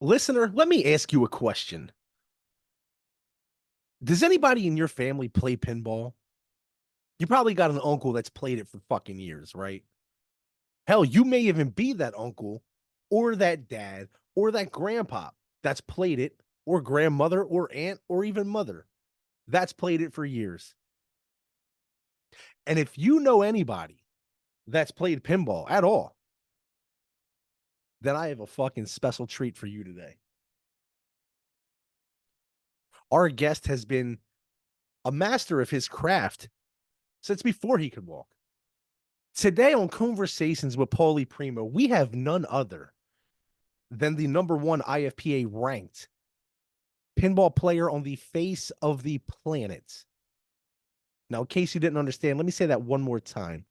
Listener, let me ask you a question. Does anybody in your family play pinball? You probably got an uncle that's played it for fucking years, right? Hell, you may even be that uncle or that dad or that grandpa that's played it, or grandmother or aunt or even mother that's played it for years. And if you know anybody that's played pinball at all, then I have a fucking special treat for you today. Our guest has been a master of his craft since before he could walk. Today on Conversations with Pawley Primo, we have none other than the number one IFPA ranked pinball player on the face of the planet. Now, in case you didn't understand, let me say that one more time.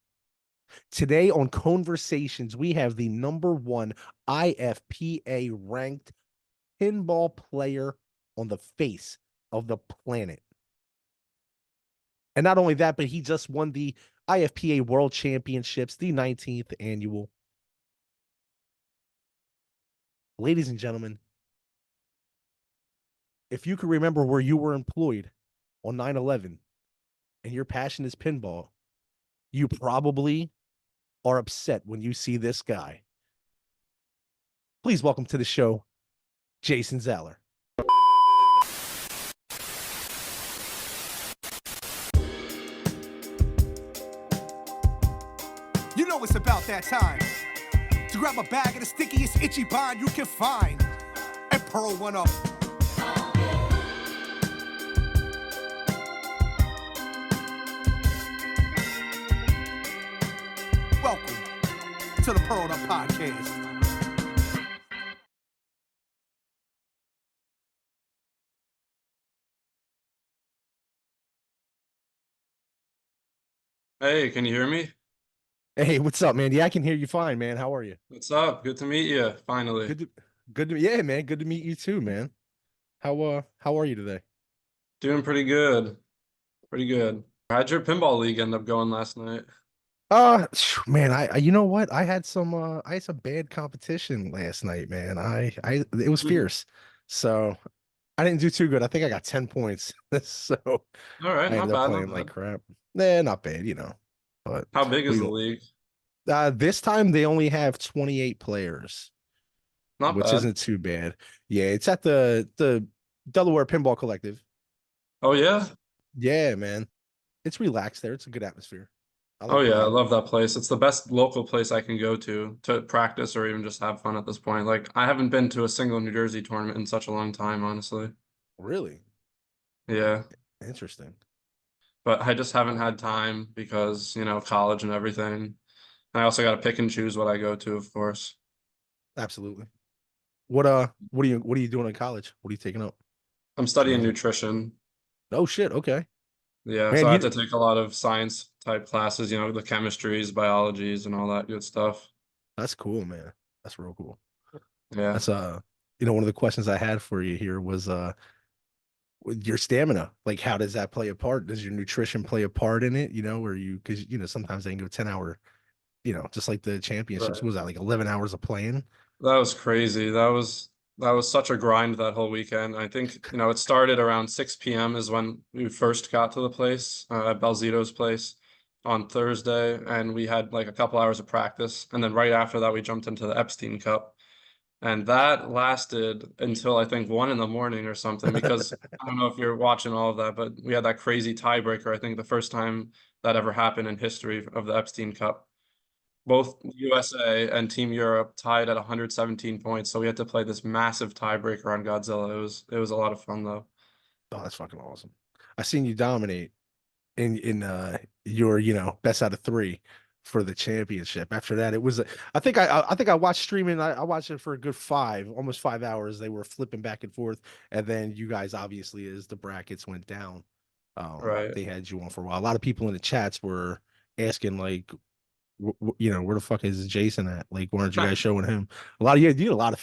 Today on Conversations, we have the number one IFPA ranked pinball player on the face of the planet. And not only that, but he just won the IFPA World Championships, the 19th annual. Ladies and gentlemen, if you can remember where you were employed on 9/11 and your passion is pinball, you probably are upset when you see this guy. Please welcome to the show, Jason Zahler. You know it's about that time to grab a bag of the stickiest itchy bind you can find and pearl one up. Welcome to the Pearled Up Podcast. Hey, can you hear me? Hey, what's up, man? Yeah, I can hear you fine, man. How are you? What's up? Good to meet you, finally. Yeah, man. Good to meet you too, man. How are you today? Doing pretty good. Pretty good. How'd your pinball league end up going last night? Man, you know what? I had some bad competition last night, man. It was fierce. So I didn't do too good. I think I got 10 points. So All right, I not ended up bad, playing not like bad. crap. Nah, not bad, But How big is we the league? this time they only have 28 players, Not which bad. isn't too bad. Yeah, it's at the Delaware Pinball Collective. Oh yeah? Yeah, man. It's relaxed there. It's a good atmosphere. I Oh like yeah, I playing. love that place. It's the best local place I can go to practice or even just have fun at this point. Like I haven't been to a single New Jersey tournament in such a long time, honestly. Really Yeah. interesting. But I just haven't had time because, college and everything. And I also got to pick and choose what I go to, of course. Absolutely. What are you doing in college? What are you taking up? I'm What's your studying major? nutrition. Oh shit. Okay. Yeah, so Man, I had to take a lot of science type classes, the chemistries, biologies, and all that good stuff. that's cool, man. That's real cool. Yeah. That's one of the questions I had for you here was with your stamina. Like how does that play a part? Does your nutrition play a part in it? Or because sometimes they can go 10-hour, just like the championships. Right. What was that like 11 hours of playing? That was crazy. That was such a grind that whole weekend. I think, it started around 6 p.m. is when we first got to the place, at Belzito's place on Thursday, and we had like a couple hours of practice. And then right after that, we jumped into the Epstein Cup. And that lasted until I think 1 in the morning or something, because I don't know if you're watching all of that, but we had that crazy tiebreaker. I think the first time that ever happened in history of the Epstein Cup. Both USA and Team Europe tied at 117 points, so we had to play this massive tiebreaker on Godzilla. It was a lot of fun though. Oh, that's fucking awesome. I seen you dominate in your best out of three for the championship. After that, it was I think I watched streaming. I watched it for a good almost 5 hours. They were flipping back and forth, and then you guys obviously as the brackets went down, Right. they had you on for a while. A lot of people in the chats were asking like, where the fuck is Jason at? Like, why aren't you guys showing him? A lot of you had a lot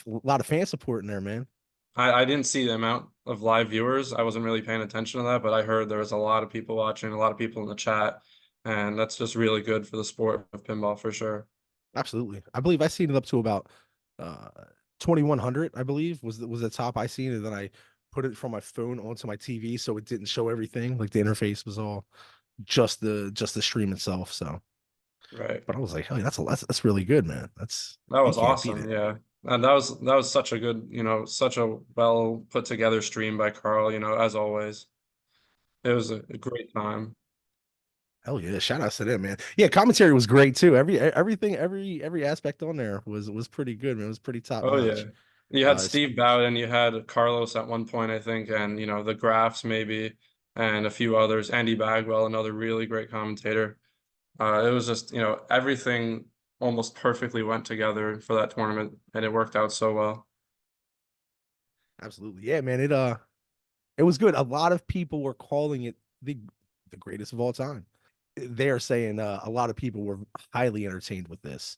of fan support in there, man. I didn't see the amount of live viewers. I wasn't really paying attention to that, but I heard there was a lot of people watching, a lot of people in the chat, and that's just really good for the sport of pinball for sure. Absolutely. I believe I seen it up to about uh 2100, I believe, was the top I seen, and then I put it from my phone onto my TV so it didn't show everything. Like the interface was all just the stream itself. So, Right. but I was like, hell, yeah, that's really good, man. That's That you was can't beat awesome. it. Yeah. And that was such a good, such a well put together stream by Carl, as always. It was a great time. Hell yeah, shout outs to them, man. Yeah, commentary was great too. Everything, every aspect on there was pretty good, man. It was pretty top Oh yeah. notch. You had It's Steve Bowden, you had Carlos at one point, I think, and the Graphs maybe, and a few others. Andy Bagwell, another really great commentator. It was just, everything almost perfectly went together for that tournament, and it worked out so well. absolutely, yeah, man. It was good. A lot of people were calling it the greatest of all time. They're saying a lot of people were highly entertained with this.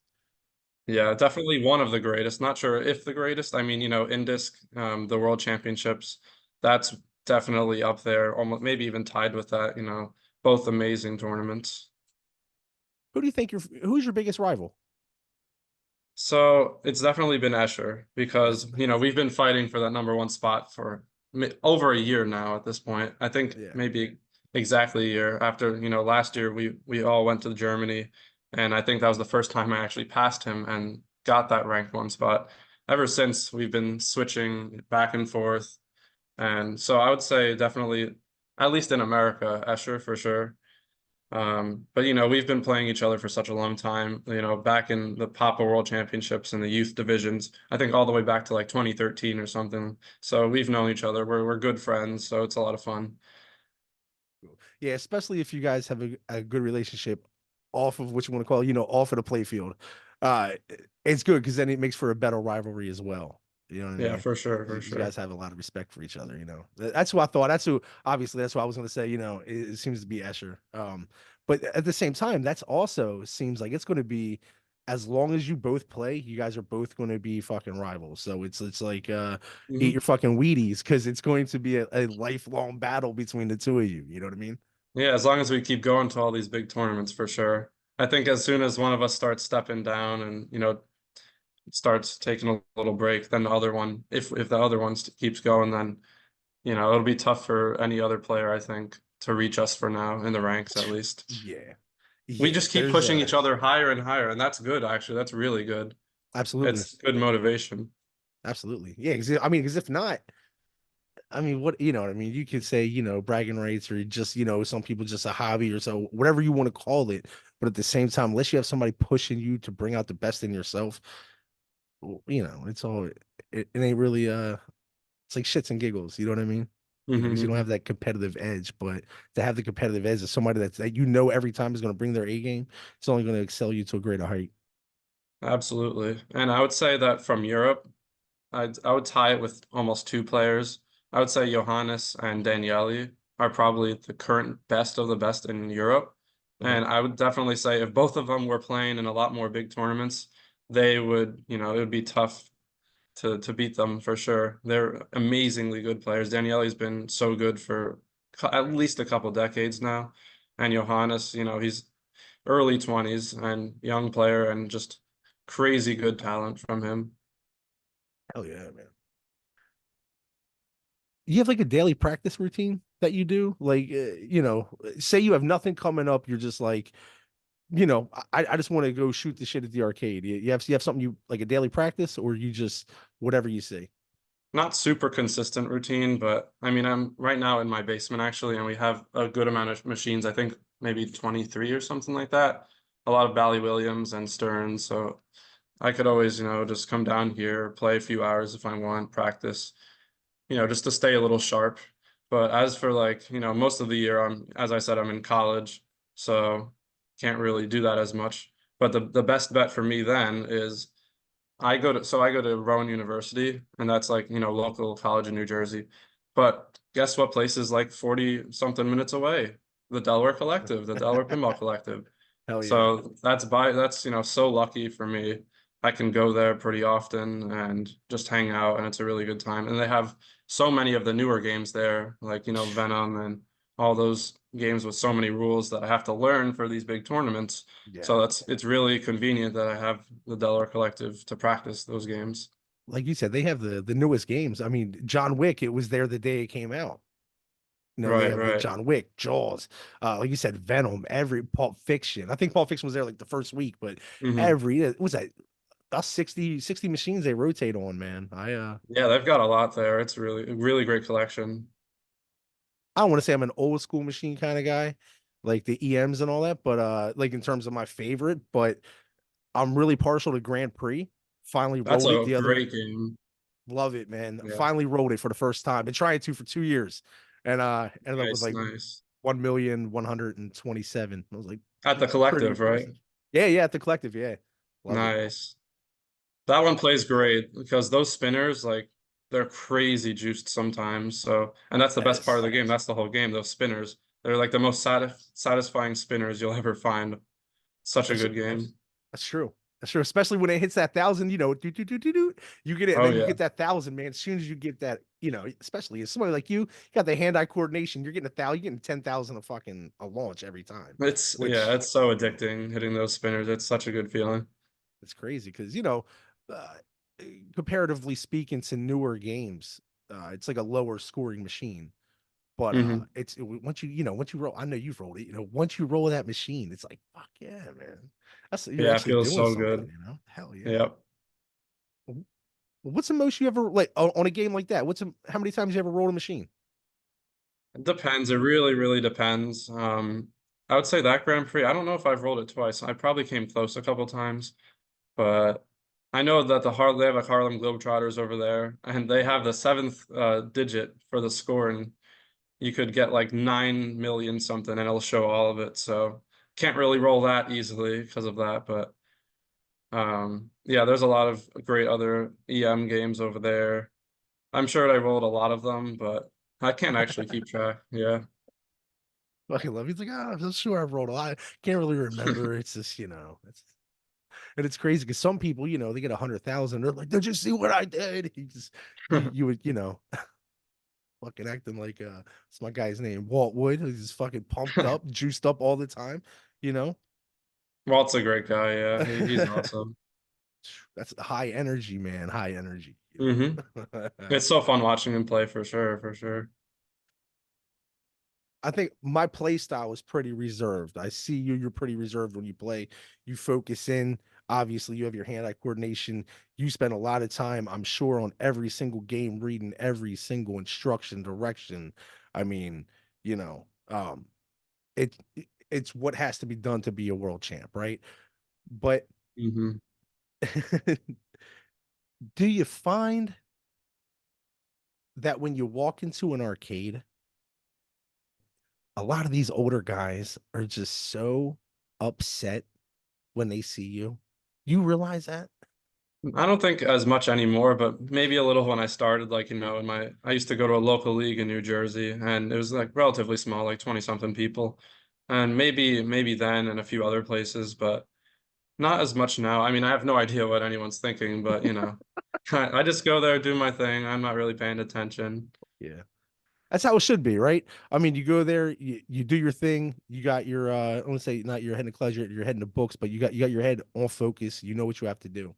Yeah, definitely one of the greatest. Not sure if the greatest. I mean, in disc, the World Championships, that's definitely up there, almost maybe even tied with that. Both amazing tournaments. Who do you think who's your biggest rival? So it's definitely been Escher Yep. because we've been fighting for that number one spot for over a year now at this point. I think Yeah. maybe exactly a year after last year we all went to Germany, and I think that was the first time I actually passed him and got that ranked one spot. Ever since we've been switching back and forth, and so I would say definitely, at least in America, Escher for sure. But we've been playing each other for such a long time, back in the Papa World Championships and the youth divisions, I think all the way back to like 2013 or something. So we've known each other. We're good friends, so it's a lot of fun. Yeah, especially if you guys have a good relationship off of what you want to call, off of the playfield. Uh, it's good because then it makes for a better rivalry as well. You know what I Yeah, mean? for sure, for You sure. guys have a lot of respect for each other. That's who I thought. Obviously, that's what I was going to say. It seems to be Escher. But at the same time, that's also seems like it's going to be as long as you both play, you guys are both going to be fucking rivals. So it's like eat Mhm. your fucking Wheaties because it's going to be a lifelong battle between the two of you. You know what I mean? Yeah, as long as we keep going to all these big tournaments, for sure. I think as soon as one of us starts stepping down and starts taking a little break, then the other one, if the other one keeps going, then it'll be tough for any other player, I think, to reach us for now in the ranks at least. Yeah. We Yeah. just keep There's pushing each other higher and higher, and that's good, actually. That's really good. absolutely. It's good motivation. Absolutely. Yeah. Because if not, I mean, what I mean? You could say, bragging rights or just, some people just a hobby or so, whatever you want to call it. But at the same time, unless you have somebody pushing you to bring out the best in yourself, it's all, it ain't really, it's like shits and giggles. You know what I mean? Because you don't Mhm. have that competitive edge. But to have the competitive edge is somebody that every time is going to bring their A game, it's only going to excel you to a greater height. Absolutely. And I would say that from Europe, I would tie it with almost two players. I would say Johannes and Daniele are probably the current best of the best in Europe. Okay. And I would definitely say if both of them were playing in a lot more big tournaments, they would, it would be tough to beat them for sure. They're amazingly good players. Daniele's been so good for at least a couple decades now. And Johannes, he's early 20s and young player and just crazy good talent from him. Hell yeah, man. You have like a daily practice routine that you do? Like, say you have nothing coming up, you're just like, I just want to go shoot the shit at the arcade. You have something you like a daily practice, or you just whatever you see. Not super consistent routine, but I mean, I'm right now in my basement actually, and we have a good amount of machines. I think maybe 23 or something like that. A lot of Bally Williams and Stearns. So I could always, just come down here, play a few hours if I want, practice, just to stay a little sharp. But as for like, most of the year, as I said, I'm in college, so can't really do that as much. But the best bet for me then is I go to Rowan University, and that's like, local college in New Jersey. But guess what place is like 40 something minutes away? The Delaware Collective, the Delaware Pinball Collective. Hell yeah. So that's so lucky for me. I can go there pretty often and just hang out, and it's a really good time. And they have so many of the newer games there, like, Venom and all those games with so many rules that I have to learn for these big tournaments. Yeah. So it's really convenient that I have the Delaware Collective to practice those games. like you said, they have the newest games. I mean, John Wick, it was there the day it came out. You know, they Right, have like right. John Wick, Jaws, like you said, Venom, every Pulp Fiction. I think Pulp Fiction was there like the first week, but Hmm. every what was that about 60 machines they rotate on, man. Yeah, they've got a lot there. It's really, really great collection. I don't want to say I'm an old school machine kind of guy, like the EMs and all that, but like in terms of my favorite, but I'm really partial to Grand Prix. Finally That's rolled it a the other. great game. Love it, man. Yeah. Finally rolled it for the first time. Been trying to for 2 years. And ended up with Nice, like nice. 1,127. I was like At the pretty collective, right? impressive. Yeah, yeah, at the collective, yeah. Love it. Nice. That one plays great because those spinners, like, they're crazy juiced sometimes. So, and that's the best part of Yes. the game. That's the whole game. Those spinners, they're like the most satisfying spinners you'll ever find. Such a That's good game. that's true. That's true. Especially when it hits that thousand, you get it, and Oh then you yeah, get that thousand, man. As soon as you get that, especially as somebody like you got the hand-eye coordination, you're getting 1,000, you're getting 10,000 a launch every time, it's yeah, which it's so addicting hitting those spinners. It's such a good feeling. it's crazy because uh, comparatively speaking to newer games, it's like a lower scoring machine. But Hmm. once once you roll, I know you've rolled it. Once you roll that machine, it's like fuck yeah, man. You're Yeah, it actually feels doing so something. good. Hell yeah. Yep. What's the most you ever like on a game like that? How many times you ever rolled a machine? It depends. It really, really depends. I would say that Grand Prix. I don't know if I've rolled it twice. I probably came close a couple times. But I know that they have like Harlem Globetrotters over there, and they have the seventh digit for the score, and you could get like 9 million something, and it'll show all of it. So can't really roll that easily because of that. But yeah, there's a lot of great other EM games over there. I'm sure I rolled a lot of them, but I can't actually keep track. Yeah. Fucking love. He's like, I'm sure I've rolled a lot. Can't really remember. It's just, and it's crazy because some people, they get 100,000. They're like, did you see what I did? You would, fucking acting like, it's my guy's name, Walt Wood. He's just fucking pumped up, juiced up all the time, you know? Walt's a great guy. Yeah, he's awesome. That's high energy, man. High energy, Hmm. It's so fun watching him play for sure, for sure. I think my play style is pretty reserved. I see you're pretty reserved when you play. You focus in. Obviously, you have your hand-eye coordination. You spend a lot of time, I'm sure, on every single game, reading every single instruction, direction. I mean, you know, um, it it's what has to be done to be a world champ, right? But Hmm. do you find that when you walk into an arcade, a lot of these older guys are just so upset when they see you? You realize that? I don't think as much anymore, but maybe a little when I started, like, I used to go to a local league in New Jersey, and it was like relatively small, like 20 something people. And maybe then and a few other places, but not as much now. I mean, I have no idea what anyone's thinking, but I just go there, do my thing. I'm not really paying attention. Yeah. That's how it should be, right? I mean, you go there, you do your thing, you got your I want to say not your head in the your head in the books, but you got your head on focus, you know what you have to do.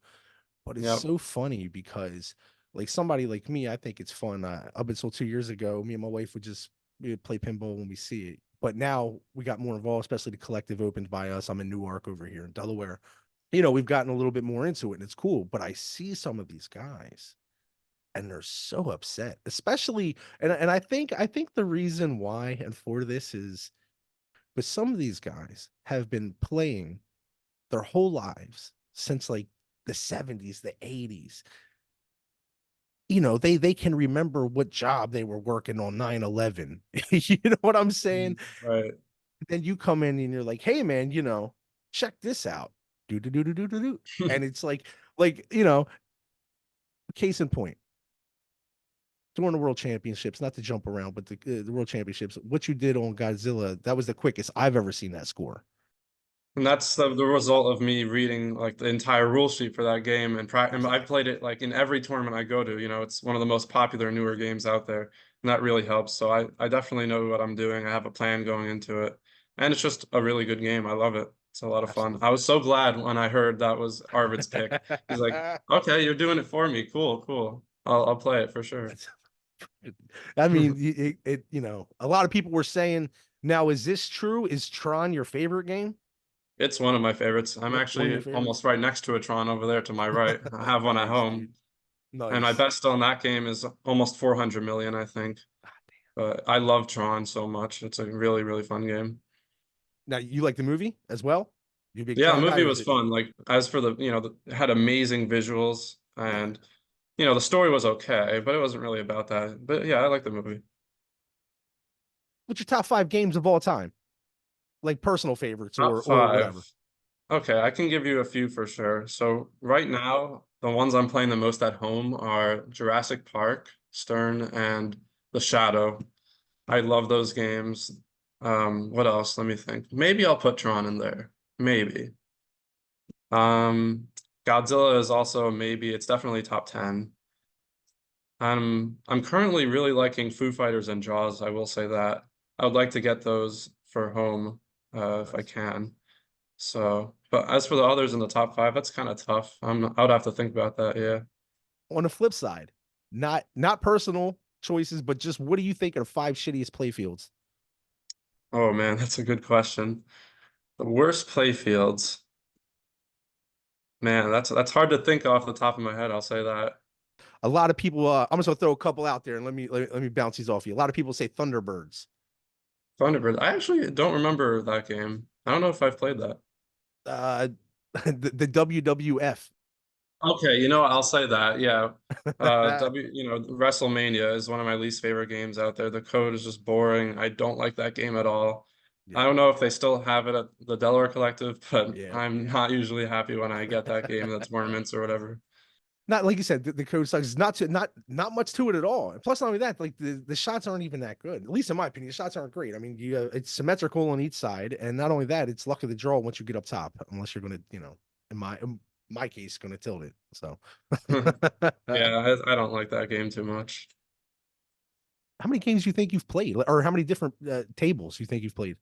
But it's Yep. so funny because like somebody like me, I think it's fun. Up until 2 years ago, me and my wife would just we would play pinball when we see it. But now we got more involved, especially the collective opened by us. I'm in Newark over here in Delaware. We've gotten a little bit more into it and it's cool. But I see some of these guys and they're so upset, especially and I think the reason why and for this is but some of these guys have been playing their whole lives since like the 70s, the 80s. They can remember what job they were working on 9/11. You know what I'm saying? Right. Then you come in and you're like, hey man, check this out. Do do do do do do do. And it's like, case in point, during the world championships, not to jump around, but the world championships, what you did on Godzilla, that was the quickest I've ever seen that score. And that's the result of me reading like the entire rule sheet for that game and I've Exactly. played it like in every tournament I go to. It's one of the most popular newer games out there, and that really helps. So I definitely know what I'm doing. I have a plan going into it, and it's just a really good game. I love it. It's a lot of fun. Absolutely. I was so glad when I heard that was Arvid's pick. He's like, okay, you're doing it for me. Cool, cool. I'll play it for sure. I mean, a lot of people were saying, now, is this true? Is Tron your favorite game? It's one of my favorites. I'm One of your actually favorites? almost right next to a Tron over there to my right. I have one at Nice, dude. home. And my Nice. best on that game is almost 400 million, I think. But I love Tron so much. It's a really, really fun game. Now, you like the movie as well? You a big Yeah, the Tron guy, movie or is was it? fun. Like as for it had amazing visuals Yeah. and the story was okay, but it wasn't really about that. But yeah, I like the movie. What's your top 5 games of all time? Like personal favorites Top or five. whatever. Okay, I can give you a few for sure. So right now, the ones I'm playing the most at home are Jurassic Park, Stern, and The Shadow. I love those games. What else? Let me think. Maybe I'll put Tron in there. Maybe. Um, Godzilla is also maybe. It's definitely top 10. I'm currently really liking Foo Fighters and Jaws. I will say that. I would like to get those for home, if I Nice. can. So, but as for the others in the top five, that's kind of tough. I would have to think about that. Yeah. On the flip side, not personal choices, but just what do you think are the 5 shittiest playfields? Oh man, that's a good question. The worst play fields. Man, that's hard to think off the top of my head. I'll say that. A lot of people, I'm just gonna throw a couple out there and let me bounce these off you. A lot of people say Thunderbirds. Thunderbird. I actually don't remember that game. I don't know if I've played that. Uh, the WWF. Okay, I'll say that. Yeah. WrestleMania is one of my least favorite games out there. The code is just boring. I don't like that game at all. I Yeah, don't know if they still have it at the Delaware Collective, but yeah. I'm not usually happy when I get that game in the tournaments or whatever. Not like you said, the code sucks. Not much to it at all. And plus, not only that, like the shots aren't even that good. At least in my opinion, the shots aren't great. I mean, it's symmetrical on each side, and not only that, it's luck of the draw once you get up top, unless you're gonna, in my case, gonna tilt it. So, Yeah, I don't like that game too much. how many games do you think you've played, or how many different tables you think you've played?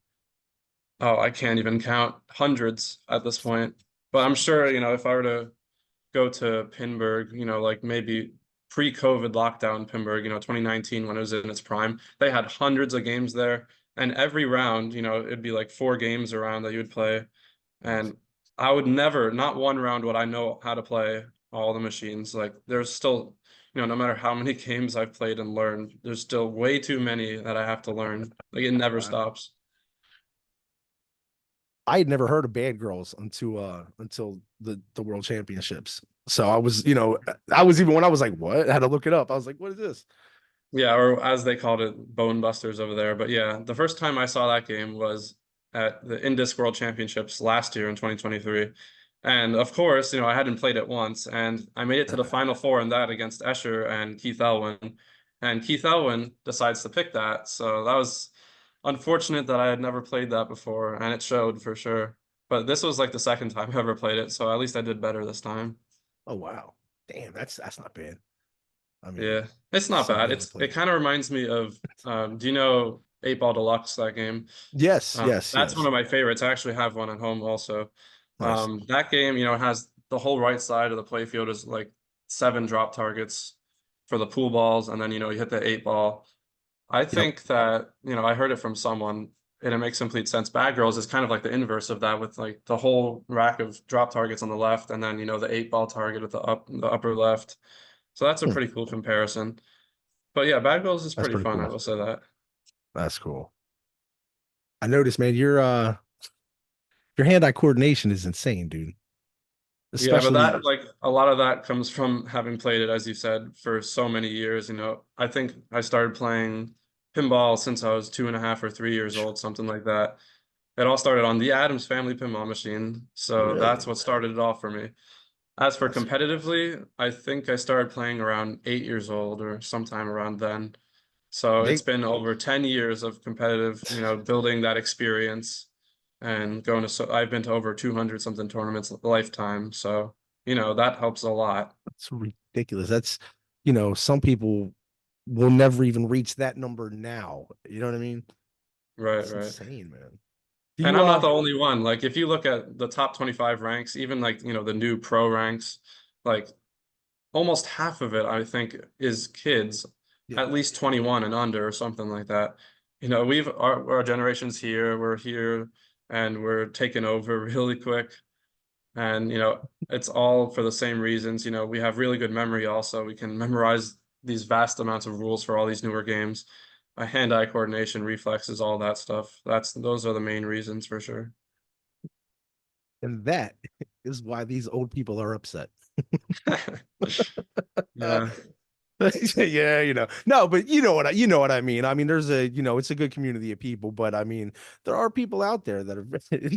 Oh, I can't even count hundreds at this point. But I'm sure, if I were to go to Pinburg, like maybe pre-COVID lockdown Pinburg, 2019 when it was in its prime, they had hundreds of games there. And every round, it'd be like 4 games around that you would play. Nice. And I would never, not one round would I know how to play all the machines. Like there's still, no matter how many games I've played and learned, there's still way too many that I have to learn. Like it never Wow. stops. I had never heard of Bad Girls until the World Championships. So I was even when I was like, what? I had to look it up. I was like, what is this? Yeah, or as they called it, Bone Busters over there. But yeah, the first time I saw that game was at the Indisc World Championships last year in 2023. And of course, I hadn't played it once, and I made it to the final four in that against Escher and Keith Elwin. And Keith Elwin decides to pick that. So that was unfortunate that I had never played that before, and it showed for sure. But this was like the second time I ever played it, so at least I did better this time. Oh wow. Damn, that's not bad. I mean, Yeah, it's not some bad. never It played. kind of reminds me of do you know 8 Ball Deluxe, that game? Yes, yes, That's one yes. of my favorites. I actually have one at home also. Nice. That game, has the whole right side of the playfield is like 7 drop targets for the pool balls, and then you hit the 8 ball. I Yep. think that, I heard it from someone and it makes complete sense. Bad Girls is kind of like the inverse of that with like the whole rack of drop targets on the left and then, the 8 ball target at the upper left. So that's a Hmm. pretty cool comparison. But yeah, Bad Girls is That's pretty pretty fun, I cool. will say that. That's cool. I noticed, man, your hand-eye coordination is insane, dude. Yeah, but Especially that like a lot of that comes from having played it, as you said, for so many years. I think I started playing pinball since I was 2.5 or 3 years old, something like that. It all started on the Adams Family pinball machine, so that's really. what started it off for me. As for That's competitively, I think I started playing around 8 years old or sometime around then. So it's they been over 10 years of competitive, building that experience and going to, so I've been to over 200 something tournaments a lifetime. So, that helps a lot. That's ridiculous. Some people will never even reach that number now. You know what I mean? Right, It's right. insane, man. Do And you I'm not the only one. Like if you look at the top 25 ranks, even like, the new pro ranks, like almost half of it, I think, is kids, yeah. at least 21 and under or something like that. Our generation's here, we're here, and we're taking over really quick. And, it's all for the same reasons. We have really good memory also. We can memorize these vast amounts of rules for all these newer games. Hand-eye coordination, reflexes, all that stuff. Those are the main reasons for sure. And that is why these old people are upset. Uh, Yeah. yeah, no, but you know what I mean. I mean, there's it's a good community of people, but I mean, there are people out there that are,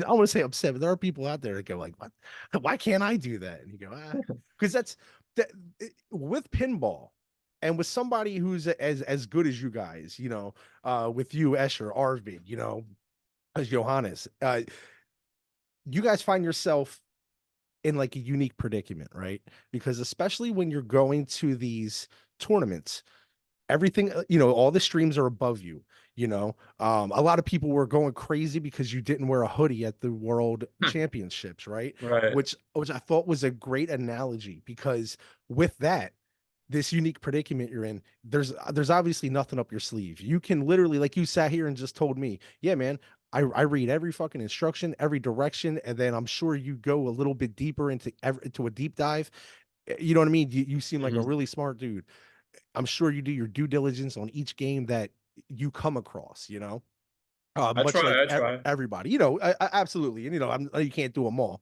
I want to say upset, but there are people out there that go like, what? Why can't I do that? And you go, because that with pinball and with somebody who's as good as you guys, with you, Escher, Arvid, as Johannes, you guys find yourself in like a unique predicament, right? Because especially when you're going to these tournaments, everything, all the streams are above you. A lot of people were going crazy because you didn't wear a hoodie at the World Championships, right? Right. Which I thought was a great analogy, because with that, this unique predicament you're in, there's obviously nothing up your sleeve. You can literally, like you sat here and just told me, yeah, man, I read every fucking instruction, every direction, and then I'm sure you go a little bit deeper into a deep dive. You know what I mean? You seem like a Mhm. really smart dude. I'm sure you do your due diligence on each game that you come across, I much like try, I try. everybody, absolutely. And, you can't do them all.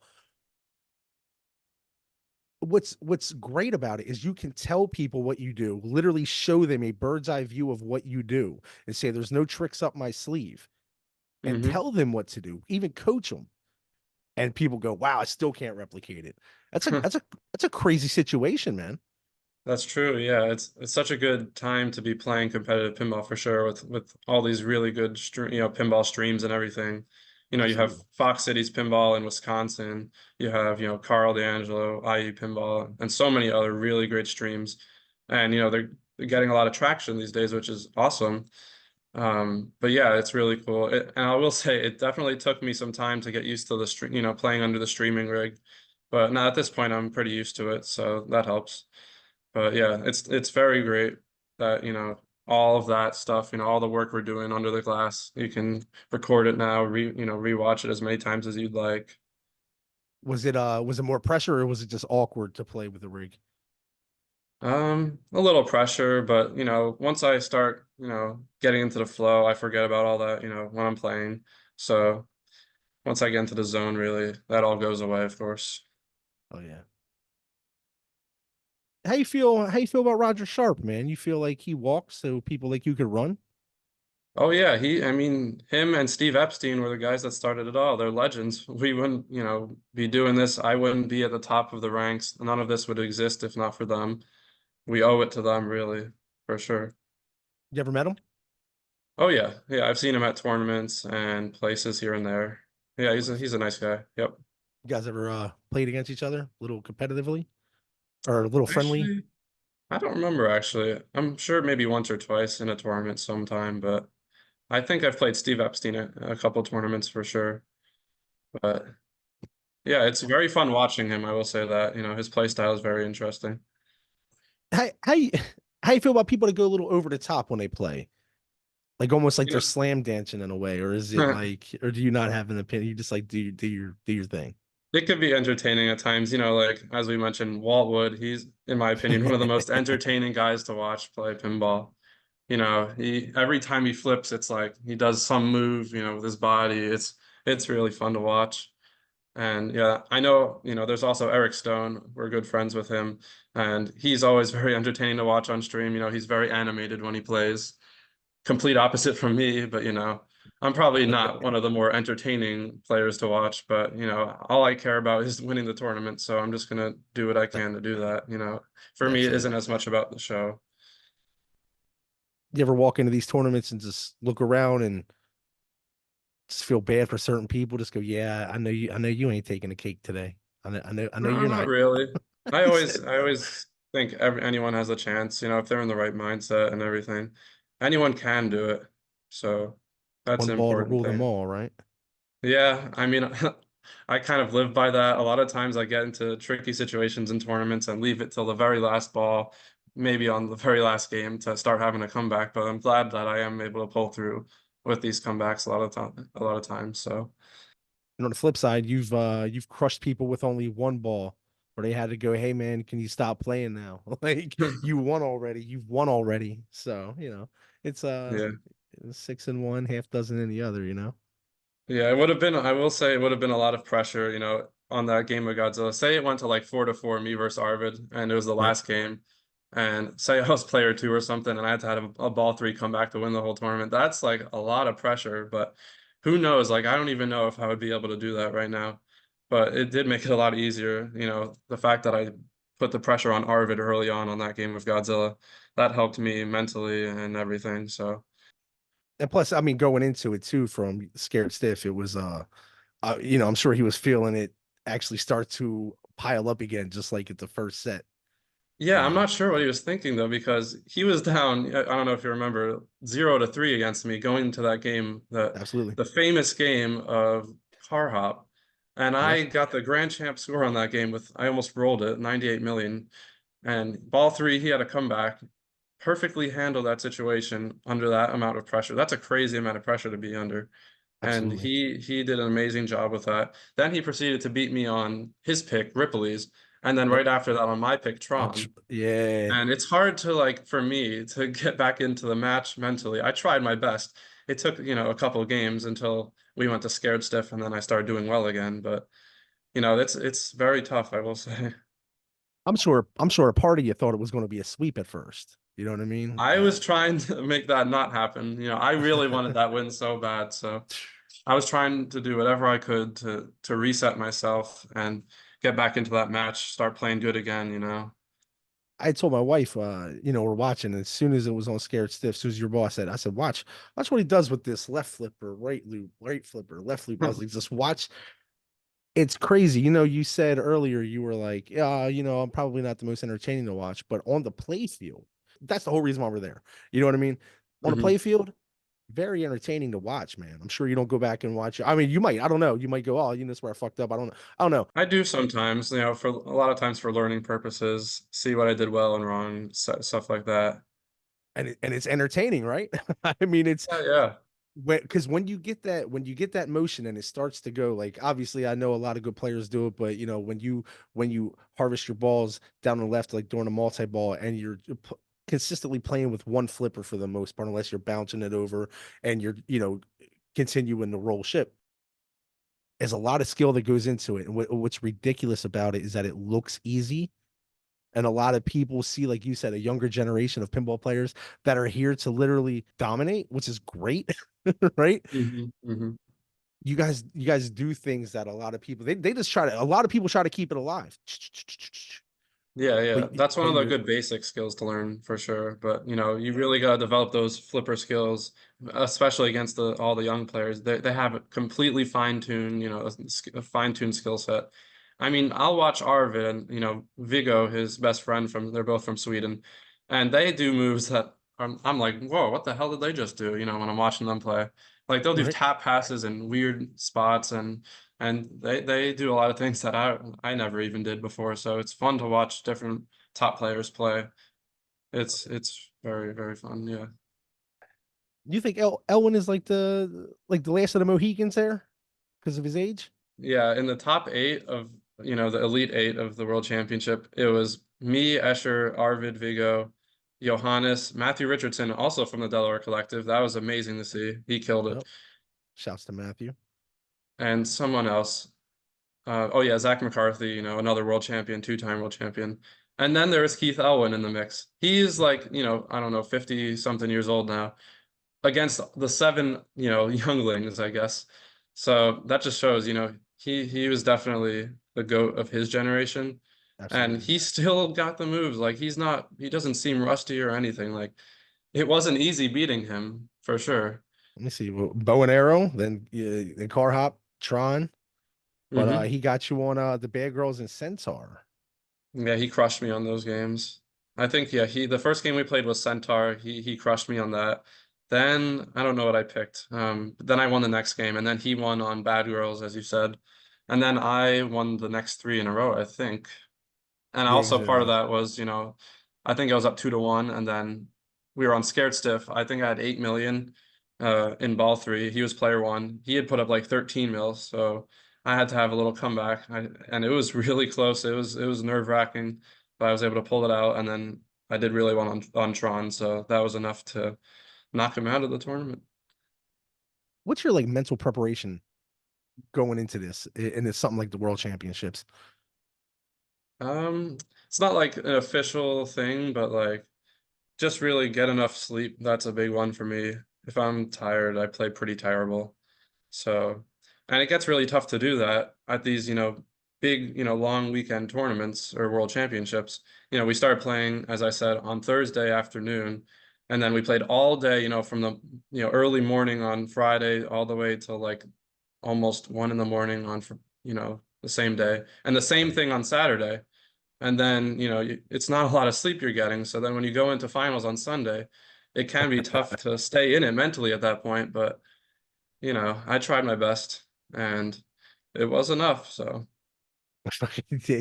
What's great about it is you can tell people what you do, literally show them a bird's eye view of what you do, and say, there's no tricks up my sleeve, and Hmm. tell them what to do, even coach them. And people go, wow, I still can't replicate it. That's a crazy situation, man. That's true. Yeah, it's such a good time to be playing competitive pinball for sure with all these really good pinball streams and everything. You have Absolutely. Fox Cities Pinball in Wisconsin. You have, Carl D'Angelo, IE Pinball, and so many other really great streams. And they're getting a lot of traction these days, which is awesome. But yeah, it's really cool. And I will say it definitely took me some time to get used to the stream, playing under the streaming rig. But now at this point I'm pretty used to it, so that helps. But yeah, it's very great that, all of that stuff, all the work we're doing under the glass, you can record it now, rewatch it as many times as you'd like. Was it more pressure, or was it just awkward to play with the rig? A little pressure, but once I start, getting into the flow, I forget about all that, when I'm playing. So once I get into the zone, really, that all goes away, of course. Oh yeah. How you feel about Roger Sharp, man? You feel like he walks so people like you could run? Oh yeah, I mean, him and Steve Epstein were the guys that started it all. They're legends. We wouldn't, be doing this. I wouldn't be at the top of the ranks. None of this would exist if not for them. We owe it to them, really, for sure. You ever met him? Oh yeah, yeah. I've seen him at tournaments and places here and there. Yeah, he's a nice guy. Yep. You guys ever played against each other a little competitively, or a little friendly? Actually, I don't remember actually. I'm sure maybe once or twice in a tournament sometime, but I think I've played Steve Epstein at a couple tournaments for sure. But yeah, it's very fun watching him. I will say that, his play style is very interesting. How you how you feel about people that go a little over the top when they play? Like almost like they're You slam dancing in a way, or is it know, like, or do you not have an opinion? You just like do your thing. it could be entertaining at times, like as we mentioned, Walt Wood, he's, in my opinion, one of the most entertaining guys to watch play pinball. He every time he flips, it's like he does some move, with his body. It's really fun to watch. And yeah, I know, there's also Eric Stone. We're good friends with him, and he's always very entertaining to watch on stream. He's very animated when he plays. Complete opposite from me, but I'm probably not one of the more entertaining players to watch, but all I care about is winning the tournament, so I'm just gonna do what I can to do that. For me, it Absolutely. isn't as much about the show. You ever walk into these tournaments and just look around and just feel bad for certain people? Just go, yeah, I know you ain't taking the cake today. I know No, you're not not. really. I He always said, I always think anyone has a chance, if they're in the right mindset and everything. Anyone can do it. So that's one an ball to important rule them thing. all, right? Yeah, I mean, I kind of live by that. A lot of times I get into tricky situations in tournaments and leave it till the very last ball, maybe on the very last game to start having a comeback. But I'm glad that I am able to pull through with these comebacks a lot of times. So And on the flip side, you've crushed people with only one ball, where they had to go, "Hey man, can you stop playing now?" Like you won already. You've won already. So it's yeah. 6-1, half dozen in the other. Yeah, it would have been, I will say it would have been a lot of pressure, on that game of Godzilla. Say it went to like 4-4, me versus Arvid, and it was the Right. last game. And say I was player two or something, and I had to have a ball three come back to win the whole tournament. That's like a lot of pressure, but who knows? Like, I don't even know if I would be able to do that right now. But it did make it a lot easier. The fact that I put the pressure on Arvid early on that game of Godzilla, that helped me mentally and everything. So. And plus, I mean, going into it too, from scared stiff, it was I'm sure he was feeling it actually start to pile up again, just like at the first set. Yeah, You I'm know, not sure what he was thinking though, because he was down, I don't know if you remember, 0-3 against me going into that game, the Absolutely. the famous game of Car Hop. And Yeah, I got the grand champ score on that game with I almost rolled it, 98 million. And ball three, he had a comeback, perfectly handled that situation under that amount of pressure. That's a crazy amount of pressure to be under. And absolutely. he did an amazing job with that. Then he proceeded to beat me on his pick, Ripley's, and then Yep. right after that on my pick, Tron. Yeah. And it's hard to like for me to get back into the match mentally. I tried my best. It took, a couple of games until we went to scared stiff and then I started doing well again. But it's very tough, I will say. I'm sure a part of you thought it was going to be a sweep at first. You know what I mean? I was trying to make that not happen. I really wanted that win so bad. So I was trying to do whatever I could to reset myself and get back into that match, start playing good again. I told my wife, we're watching. And as soon as it was on Scared Stiff, as soon as your boss said, I said, watch what he does with this left flipper, right loop, right flipper, left loop. I was like, just watch. It's crazy. You said earlier you were like, yeah, I'm probably not the most entertaining to watch, but on the play field, that's the whole reason why we're there. You know what I mean? On the Mhm. play field, very entertaining to watch, man. I'm sure you don't go back and watch it. I mean, you might. I don't know. You might go, oh, that's where I fucked up. I don't know. I don't know. I do sometimes, for a lot of times for learning purposes, see what I did well and wrong, stuff like that. And it's entertaining, right? I mean, it's Yeah, yeah. because when you get that motion and it starts to go, like, obviously I know a lot of good players do it, but when you harvest your balls down the left, like during a multi-ball, and you're consistently playing with one flipper for the most part, unless you're bouncing it over and you're continuing to roll ship. There's a lot of skill that goes into it, and what's ridiculous about it is that it looks easy. And a lot of people see, like you said, a younger generation of pinball players that are here to literally dominate, which is great, right? Hmm, hmm. You guys do things that a lot of people, they just try to, a lot of people try to keep it alive. Yeah, yeah. But That's one but of the you're good basic skills to learn for sure. But you really got to develop those flipper skills, especially against all the young players. They have it completely fine-tuned, a fine-tuned skill set. I mean, I'll watch Arvid and Viggo, his best friend they're both from Sweden, and they do moves that I'm like, whoa, what the hell did they just do? When I'm watching them play. Like they'll do right. tap passes in weird spots and they do a lot of things that I never even did before. So it's fun to watch different top players play. It's very, very fun. Yeah. You think Elwin is like the last of the Mohicans there because of his age? Yeah, in the top eight of the elite eight of the world championship, it was me, Escher, Arvid, Vigo, Johannes, Matthew Richardson, also from the Delaware Collective. That was amazing to see. He killed it. Yep. Shouts to Matthew. And someone else. Oh yeah, Zach McCarthy, another world champion, two-time world champion. And then there was Keith Elwin in the mix. He's like, I don't know, 50 something years old now, against the seven, younglings, I guess. So that just shows, he was definitely the GOAT of his generation. And Absolutely. he still got the moves. Like he doesn't seem rusty or anything. Like it wasn't easy beating him for sure. Let me see. Well, bow and arrow, then car hop, Tron, but Hmm. he got you on the Bad Girls and Centaur. Yeah, he crushed me on those games. I think, yeah, the first game we played was Centaur. He crushed me on that. Then I don't know what I picked. But then I won the next game, and then he won on Bad Girls, as you said, and then I won the next three in a row, I think. And Yeah, also part of exactly. that was, I think I was up 2-1, and then we were on Scared Stiff. I think I had 8 million in ball three. He was player one. He had put up like 13 mils, so I had to have a little comeback. And it was really close. It was nerve-wracking, but I was able to pull it out, and then I did really well on Tron, so that was enough to knock him out of the tournament. What's your like mental preparation going into this? And it's something like the World Championships. Um, it's not like an official thing, but like just really get enough sleep. That's a big one for me. If I'm tired, I play pretty terrible. So, and it gets really tough to do that at these, big, long weekend tournaments or world championships. We started playing, as I said, on Thursday afternoon, and then we played all day, from the, early morning on Friday all the way till like almost 1 in the morning on, the same day, and the same Right. thing on Saturday. And then, it's not a lot of sleep you're getting. So then when you go into finals on Sunday, it can be tough to stay in it mentally at that point. But, I tried my best and it was enough. So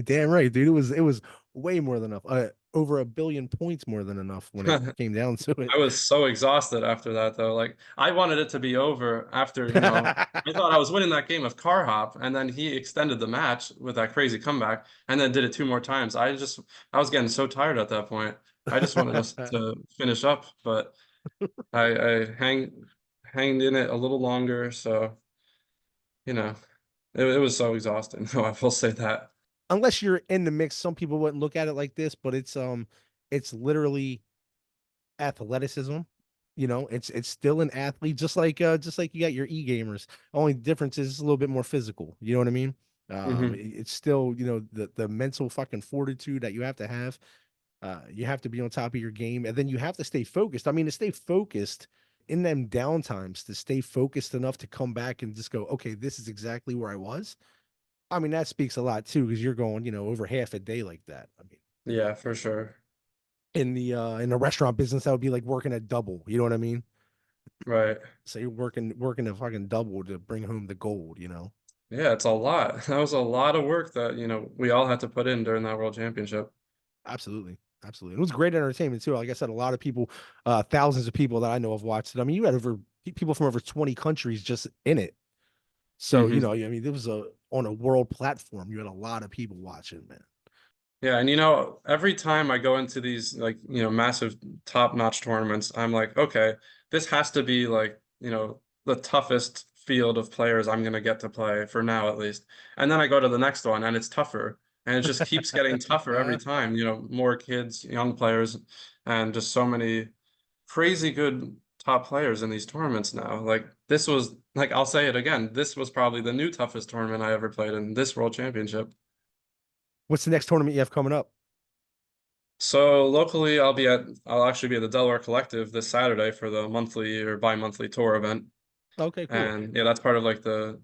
Damn right, dude. It was way more than enough. Over 1 billion points more than enough when it came down to it. I was so exhausted after that, though. Like, I wanted it to be over after, I thought I was winning that game of car hop, and then he extended the match with that crazy comeback and then did it two more times. I was getting so tired at that point. I just wanted us to finish up, but I hanged in it a little longer. So, you know, it was so exhausting. No, I will say that. Unless you're in the mix, some people wouldn't look at it like this, but it's literally athleticism. It's still an athlete, just like you got your e-gamers. Only difference is it's a little bit more physical. You know what I mean? Hmm. It's still, the mental fucking fortitude that you have to have. You have to be on top of your game, and then you have to stay focused. I mean, to stay focused in them downtimes, to stay focused enough to come back and just go, okay, this is exactly where I was. I mean, that speaks a lot too, because you're going, over half a day like that. I mean, Yeah, for sure. in the restaurant business, that would be like working a double. You know what I mean? Right. So you're working a fucking double to bring home the gold. Yeah, it's a lot. That was a lot of work that, we all had to put in during that World Championship. Absolutely. Absolutely. It was great entertainment too. Like I said, a lot of people, thousands of people that I know have watched it. I mean, you had people from over 20 countries just in it. So, Hmm. I mean, it was on a world platform. You had a lot of people watching, man. Yeah, and every time I go into these like, massive top-notch tournaments, I'm like, okay, this has to be like, the toughest field of players I'm gonna get to play for now at least. And then I go to the next one and it's tougher. And it just keeps getting tougher every time, more kids, young players, and just so many crazy good top players in these tournaments now. Like this was like I'll say it again, this was probably the new toughest tournament I ever played in this World Championship. What's the next tournament you have coming up? So locally, I'll actually be at the Delaware Collective this Saturday for the monthly or bi-monthly tour event. Okay, cool. And yeah, that's part of like the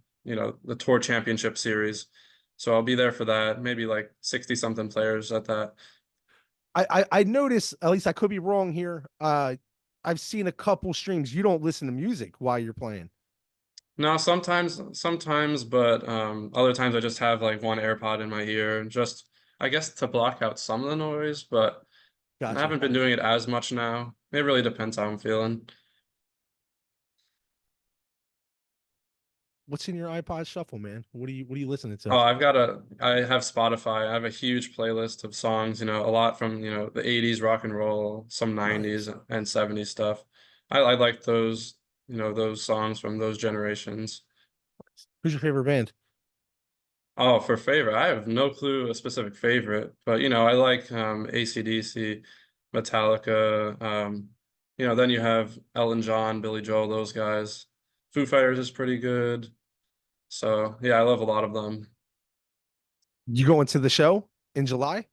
tour championship series. So I'll be there for that, maybe like 60 something players at that. I noticed, at least I could be wrong here. I've seen a couple streams. You don't listen to music while you're playing. No, sometimes, but other times I just have like one AirPod in my ear, just I guess to block out some of the noise, but I Gotcha. haven't been doing it as much now. It really depends how I'm feeling. What's in your iPod shuffle, man? What are you listening to? Oh, I have Spotify. I have a huge playlist of songs, a lot from, the 80s rock and roll, some 90s Nice. and 70s stuff. I like those, those songs from those generations. Who's your favorite band? Oh, for favorite, I have no clue a specific favorite, but I like AC/DC, Metallica, then you have Elton John, Billy Joel, those guys. Foo Fighters is pretty good. So yeah, I love a lot of them. You going to the show in July?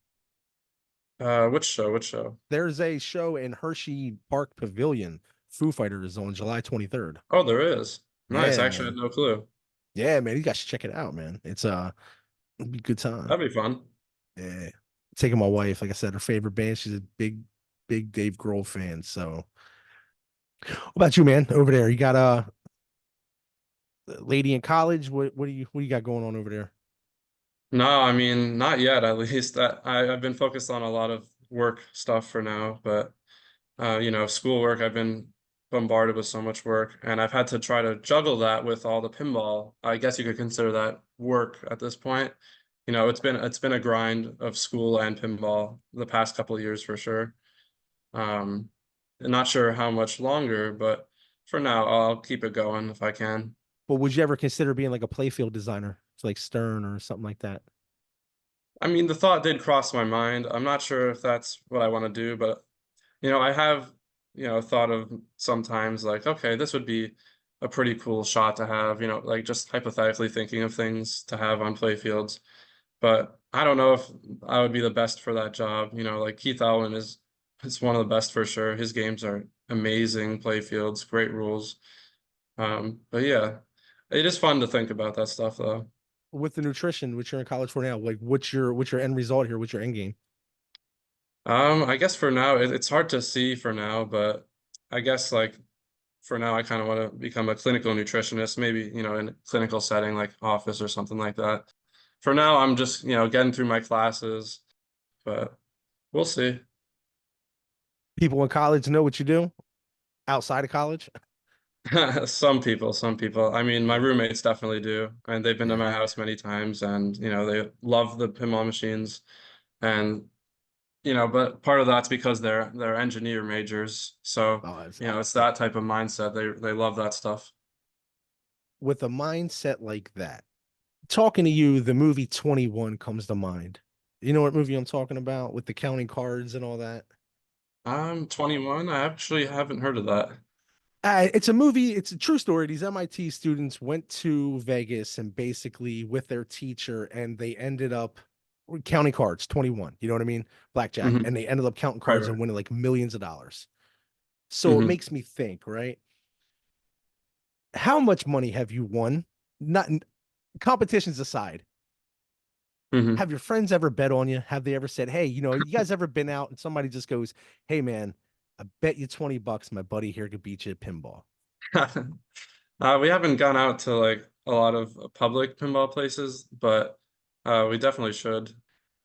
Which show? Which show? There's a show in Hershey Park Pavilion. Foo Fighters on July 23rd. Oh, there is. Nice. I Yeah, actually had man. no clue. Yeah, man. You guys should check it out, man. It'll be a good time. That'd be fun. Yeah. Taking my wife, like I said, her favorite band. She's a big Dave Grohl fan. So What about you, man? Over there, you got a lady in college. What do you got going on over there? No, I mean, not yet, at least. I've been focused on a lot of work stuff for now, but schoolwork, I've been bombarded with so much work, and I've had to try to juggle that with all the pinball. I guess you could consider that work at this point. It's been a grind of school and pinball the past couple of years for sure. Um, Not sure how much longer, but for now, I'll keep it going if I can. But would you ever consider being like a playfield designer, it's like Stern or something like that? I mean, the thought did cross my mind. I'm not sure if that's what I want to do, but I have, thought of sometimes like, okay, this would be a pretty cool shot to have, like just hypothetically thinking of things to have on play fields. But I don't know if I would be the best for that job. Like Keith Alwyn is one of the best for sure. His games are amazing play fields, great rules. But yeah, it is fun to think about that stuff though. With the nutrition, which you're in college for now, like what's your end result here? What's your end game? I guess for now it's hard to see for now, but I guess like for now I kind of want to become a clinical nutritionist, maybe, in a clinical setting like office or something like that. For now, I'm just, getting through my classes, but we'll see. People in college know what you do outside of college. Some people. I mean, my Yeah, roommates definitely do, and they've been to yeah. my house many times, and they love the pinball machines, and but part of that's because they're engineer majors, so Oh, it's, it's that type of mindset. They love that stuff. with a mindset like that. Talking to you, the movie 21 comes to mind. You know what movie I'm talking about with the counting cards and all that? I'm 21. I actually haven't heard of that. It's a movie. It's a true story. These MIT students went to Vegas and basically with their teacher, and they ended up counting cards, 21. You know what I mean? Blackjack. And Hmm. they ended up counting Right, cards and right. winning like millions of dollars. So it Hmm. makes me think, right? How much money have you won? Not competitions aside, Hmm. have your friends ever bet on you? Have they ever said, hey, you guys ever been out and somebody just goes, hey, man, I bet you 20 bucks my buddy here could beat you at pinball? We haven't gone out to like a lot of public pinball places, but we definitely should.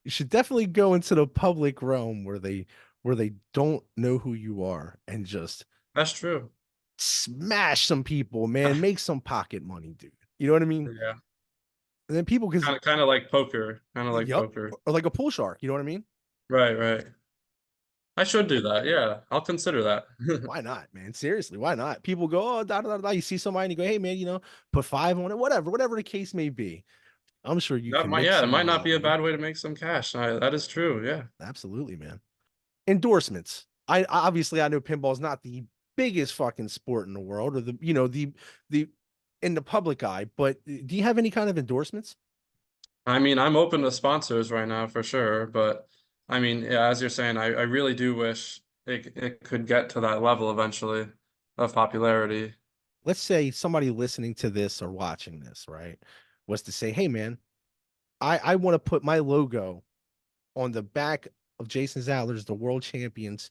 You should definitely go into the public realm where they don't know who you are and just That's true. smash some people, man, make some pocket money, dude. You know what I mean? Yeah. And then people, because, Kind of like poker. Kind of like yep, poker. or like a pool shark. You know what I mean? Right, right. I should do that. Yeah, I'll consider that. Why not, man? Seriously, why not? People go, oh, da, da, da, da. You see somebody and you go, hey, man, put five on it, whatever the case may be. I'm sure you That can might, make yeah, it some might not money, be a dude. bad way to make some cash. That is true. Yeah. Absolutely, man. Endorsements. I obviously I know pinball's not the biggest fucking sport in the world, or the in the public eye, but do you have any kind of endorsements? I mean, I'm open to sponsors right now for sure, but I mean, yeah, as you're saying, I really do wish it could get to that level eventually of popularity. Let's say somebody listening to this or watching this, right, was to say, hey man, I want to put my logo on the back of Jason Zahler's the world champions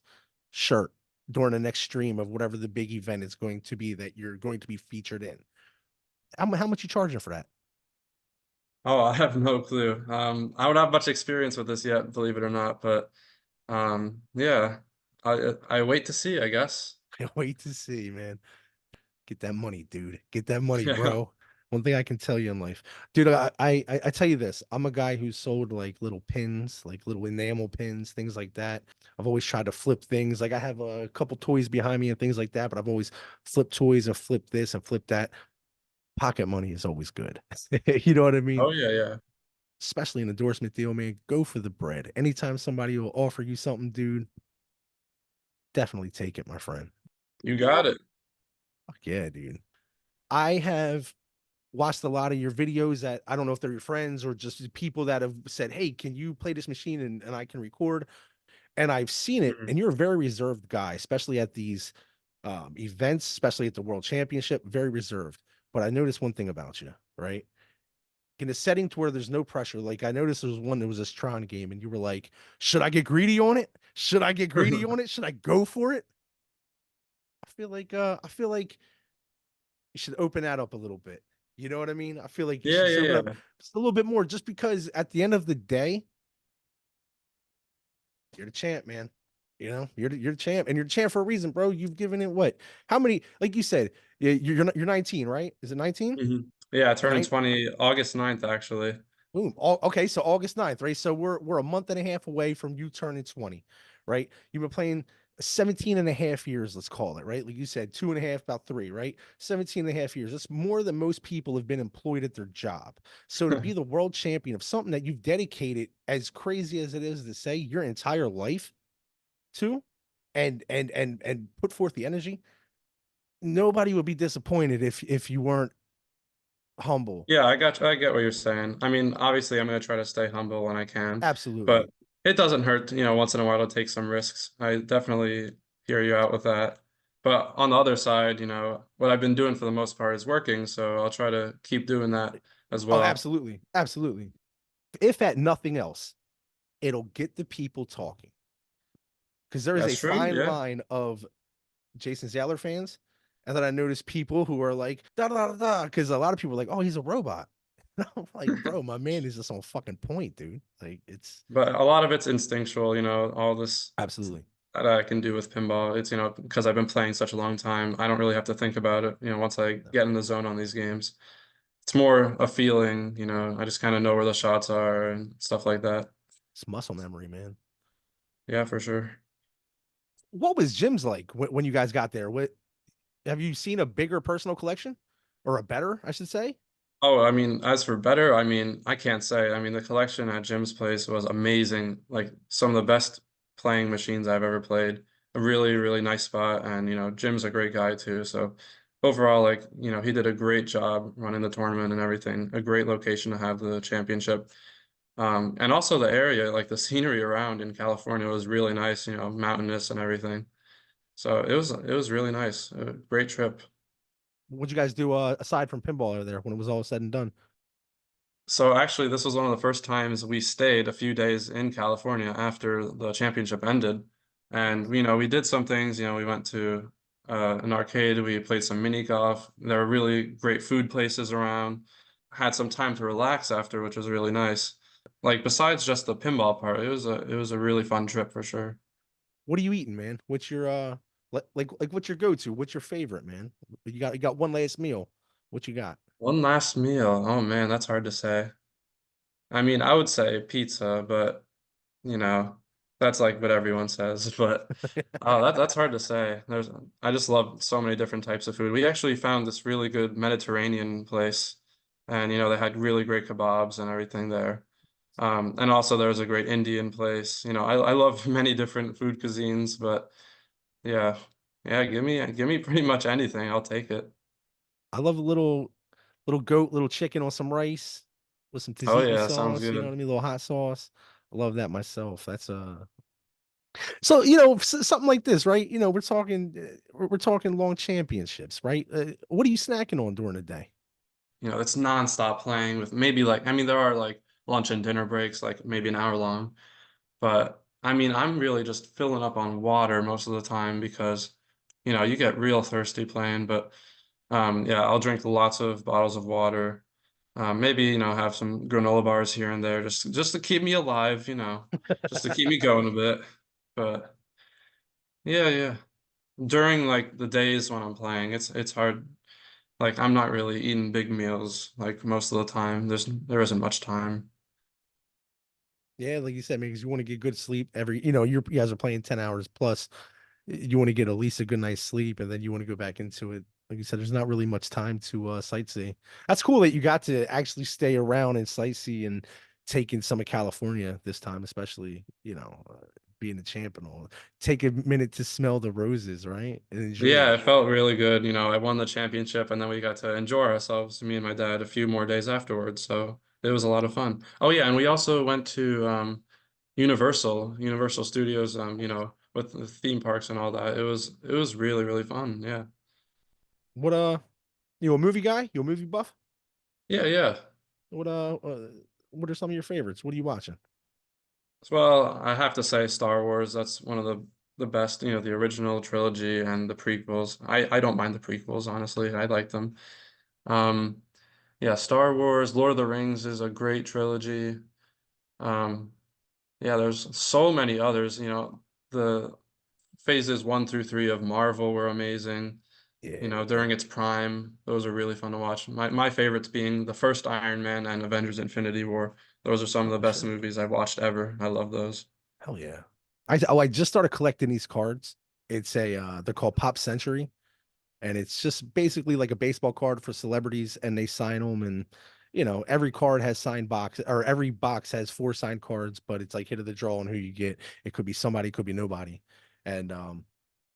shirt during the next stream of whatever the big event is going to be that you're going to be featured in. How much you charging for that? Oh, I have no clue. I don't have much experience with this yet, believe it or not, but yeah, I wait to see, I guess. Can't wait to see, man. Get that money, dude. Get that money, Yeah. bro. One thing I can tell you in life, dude. I tell you this. I'm a guy who sold like little pins, like little enamel pins, things like that. I've always tried to flip things. Like I have a couple toys behind me and things like that. But I've always flipped toys and flipped this and flipped that. Pocket money is always good. You know what I mean? Oh yeah, yeah. Especially an endorsement deal, man. Go for the bread. Anytime somebody will offer you something, dude, definitely take it, my friend. You got it. Fuck yeah, dude. I have watched a lot of your videos that I don't know if they're your friends or just people that have said, hey, can you play this machine and I can record? And I've seen it, Mhm. and you're a very reserved guy, especially at these events, especially at the World Championship, very reserved. But I noticed one thing about you, right? In a setting to where there's no pressure, like I noticed there was one that was this Tron game, and you were like, should I get greedy on it? Should I get greedy on it? Should I go for it? I feel like you should open that up a little bit. You know what I mean? I feel like you Yeah, should just open yeah, up yeah. just a little bit more, just because at the end of the day, you're the champ, man. You know, you're the champ, and you're the champ for a reason, bro. You've given it what? How many? Like you said, you're 19, right? Is it 19? Yeah, turning Nine. 20 August 9th, actually. Boom. Okay, so August 9th, right? So we're a month and a half away from you turning 20, right? You've been playing 17 and a half years, let's call it, right? Like you said, two and a half, about three, right? 17 and a half years. That's more than most people have been employed at their job. So to be the world champion of something that you've dedicated, as crazy as it is to say, your entire life to, and put forth the energy, nobody would be disappointed if you weren't humble. Yeah, I get what you're saying. I mean, obviously I'm gonna try to stay humble when I can, but Absolutely. it doesn't hurt, once in a while to take some risks. I definitely hear you out with that. But on the other side, what I've been doing for the most part is working, so I'll try to keep doing that as Oh, well. absolutely. Absolutely. If at nothing else, it'll get the people talking. Because there is a That's true, fine yeah. line of Jason Zahler fans. And then I noticed people who are like, da da da da, because a lot of people are like, oh, he's a robot. I'm like, bro, my man is just on fucking point, dude. Like, it's But a lot of it's instinctual, all this absolutely. that I can do with pinball. It's, because I've been playing such a long time, I don't really have to think about it, once I No, get in the zone on these games. It's more a feeling, I just kind of know where the shots are and stuff like that. it's muscle memory, man. Yeah, for sure. What was Jim's like when you guys got there? What have you seen a bigger personal collection or a better, I should say? Oh, I mean, as for better, I mean, I can't say. I mean, the collection at Jim's place was amazing. Like some of the best playing machines I've ever played. A really, really nice spot. And, Jim's a great guy too. So overall, like, he did a great job running the tournament and everything. A great location to have the championship. And also the area, like the scenery around in California was really nice, mountainous and everything. So it was really nice. A great trip. What'd you guys do aside from pinball over there when it was all said and done? So actually, this was one of the first times we stayed a few days in California after the championship ended. And, we did some things, we went to an arcade, we played some mini golf. There were really great food places around. Had some time to relax after, which was really nice. Like besides just the pinball part, it was a really fun trip for sure. What are you eating, man? What's your like what's your go-to? What's your favorite, man? You got one last meal. What you got? One last meal. Oh man, that's hard to say. I mean, I would say pizza, but you know, that's like what everyone says. But oh, that's hard to say. I just love so many different types of food. We actually found this really good Mediterranean place, and they had really great kebabs and everything there. And also there was a great Indian place. I love many different food cuisines, but yeah, yeah, give me pretty much anything. I'll take it. I love a little goat, little chicken on some rice with some Oh tzatziki yeah, sounds sauce, you know what good. I mean? A little hot sauce. I love that myself. That's so something like this, right? We're talking long championships, right? What are you snacking on during the day? It's nonstop playing with maybe like I mean there are like lunch and dinner breaks like maybe an hour long, but I mean I'm really just filling up on water most of the time because you get real thirsty playing, but yeah, I'll drink lots of bottles of water. Maybe have some granola bars here and there just to keep me alive, just to keep me going a bit. But yeah, yeah. During like the days when I'm playing, it's hard. Like I'm not really eating big meals like most of the time. There isn't much time. Yeah, like you said, because you want to get good sleep you guys are playing 10 hours plus. You want to get at least a good night's sleep, and then you want to go back into it. Like you said, there's not really much time to sightsee. That's cool that you got to actually stay around and sightsee and take in some of California this time, especially, being the champ and all. Take a minute to smell the roses, right? And enjoy Yeah, it. it felt really good. I won the championship and then we got to enjoy ourselves, me and my dad, a few more days afterwards. So it was a lot of fun. Oh yeah, and we also went to Universal Studios, with the theme parks and all that. It was really, really fun. Yeah. What you a movie guy? You a movie buff? Yeah, yeah. What what are some of your favorites? What are you watching? Well, I have to say Star Wars. That's one of the the best, you know, the original trilogy and the prequels. I don't mind the prequels, honestly. I like them. Um, yeah, Star Wars, Lord of the Rings is a great trilogy. Um, yeah, there's so many others, you know, the phases 1 through 3 of Marvel were amazing. You know, Yeah, during its prime, those are really fun to watch. My favorites being the first Iron Man and Avengers Infinity War. Those are some of oh the best shit, movies I've watched ever. I love those. hell yeah. I just started collecting these cards. It's a they're called Pop Century, and it's just basically like a baseball card for celebrities, and they sign them, and every card has signed box, or every box has four signed cards, but it's like hit of the draw on who you get. It could be somebody, it could be nobody. And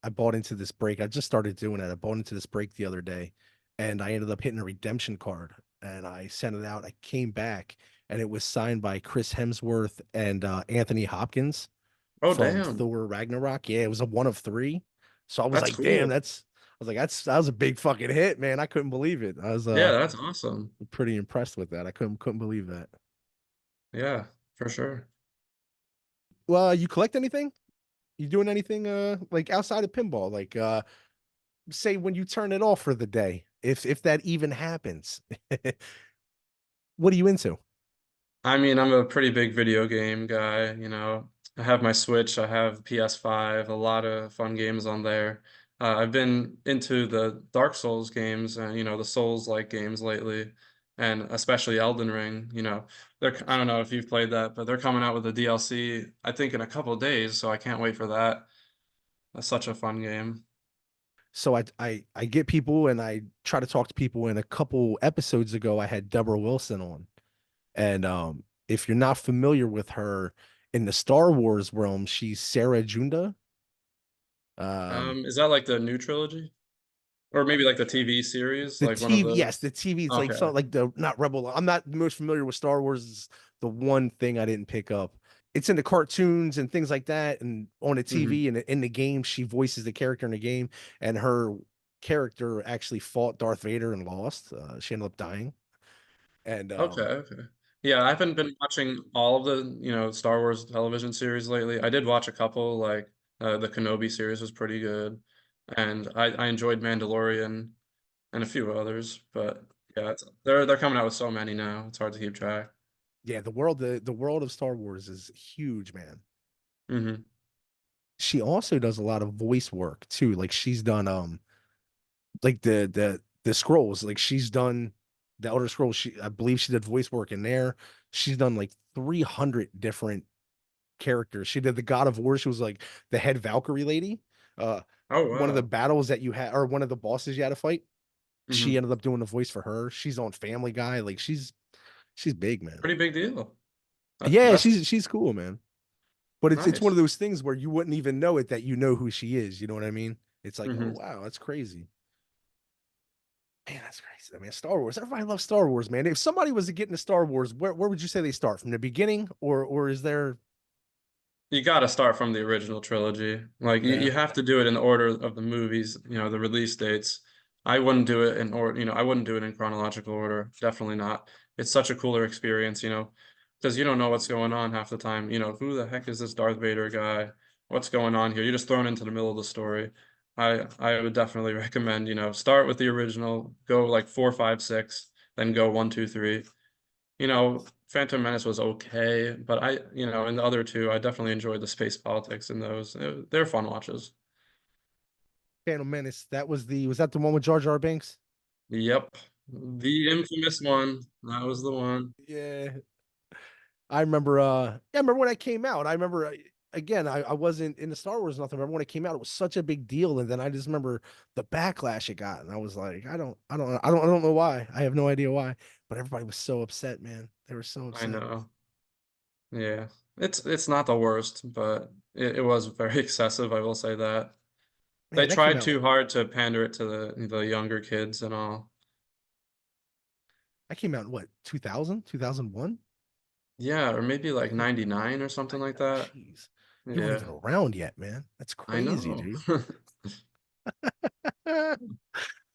I bought into this break. I just started doing it. I bought into this break the other day, and I ended up hitting a redemption card, and I sent it out. I came back, and it was signed by Chris Hemsworth and Anthony Hopkins Oh, from damn. Thor Ragnarok. Yeah, it was a one of three. So I was That's like, damn, cool. that was a big fucking hit, man. I couldn't believe it. I was Yeah, that's awesome. pretty impressed with that. I couldn't believe that. Yeah, for sure. Well, you collect anything? You doing anything like outside of pinball? Like say when you turn it off for the day, if that even happens. What are you into? I mean, I'm a pretty big video game guy, you know. I have my Switch, I have PS5, a lot of fun games on there. I've been into the Dark Souls games and, you know, the Souls-like games lately, and especially Elden Ring, you know. I don't know if you've played that, but they're coming out with a DLC, I think in a couple of days, so I can't wait for that. That's such a fun game. So I get people and I try to talk to people, and a couple episodes ago I had Deborah Wilson on. And if you're not familiar with her in the Star Wars realm, she's Sarah Junda. Um, Is that like the new trilogy? Or maybe like the TV series, the like one of TV, yes, those? the TV. It's like Okay. so like the not Rebel. I'm not most familiar with Star Wars. Is the one thing I didn't pick up. It's in the cartoons and things like that, and on the Hmm. TV and in the game, she voices the character in the game, and her character actually fought Darth Vader and lost. She ended up dying, and Okay, okay. Yeah, I haven't been watching all of the, you know, Star Wars television series lately. I did watch a couple, like the Kenobi series was pretty good, and I enjoyed Mandalorian and a few others. But yeah, they're coming out with so many now. It's hard to keep track. yeah, the world of Star Wars is huge, man. Hmm. She also does a lot of voice work too. Like she's done like the scrolls, like she's done the Elder Scrolls. I believe she did voice work in there. She's done like 300 different characters. She did the God of War. She was like the head Valkyrie lady. Uh Oh one of the wow. battles that you had, or one of the bosses you had to fight, she Hmm. ended up doing the voice for her. She's on Family Guy. Like she's big, man. Pretty big deal. Yeah, That's she's cool, man. But it's one of nice. those things where you wouldn't even know it, that you know who she is. You know what I mean? It's like, oh Hmm. wow, that's crazy. Man, that's crazy. I mean, Star Wars. Everybody loves Star Wars, man. If somebody was to get into Star Wars, where would you say they start from the beginning, or is there? You got to start from the original trilogy. Like Yeah, you have to do it in order of the movies, you know, the release dates. I wouldn't do it in order, you know, I wouldn't do it in chronological order. Definitely not. It's such a cooler experience, you know, because you don't know what's going on half the time. You know, who the heck is this Darth Vader guy? What's going on here? You're just thrown into the middle of the story. I would definitely recommend, you know, start with the original, go like 4, 5, 6, then go 1, 2, 3. You know, Phantom Menace was okay, but you know, in the other two, I definitely enjoyed the space politics in those. They're fun watches. Phantom Menace. Was that the one with Jar Jar Binks? Yep. The infamous one. That was the one. Yeah, I remember. I remember when I came out. I remember. Again, I wasn't into Star Wars or nothing. I remember when it came out, it was such a big deal, and then I just remember the backlash it got, and I was like, I don't know why. I have no idea why, but everybody was so upset, man. They were so I upset. know. Yeah. It's not the worst, but it was very excessive, I will say that. They Man, that came tried out too hard to pander it to the younger kids and all. in what, 2000, 2001? Yeah, or maybe like Yeah, 99 or something like 99. that. Jeez. You weren't even Yeah, around yet, man. That's I crazy, know. dude.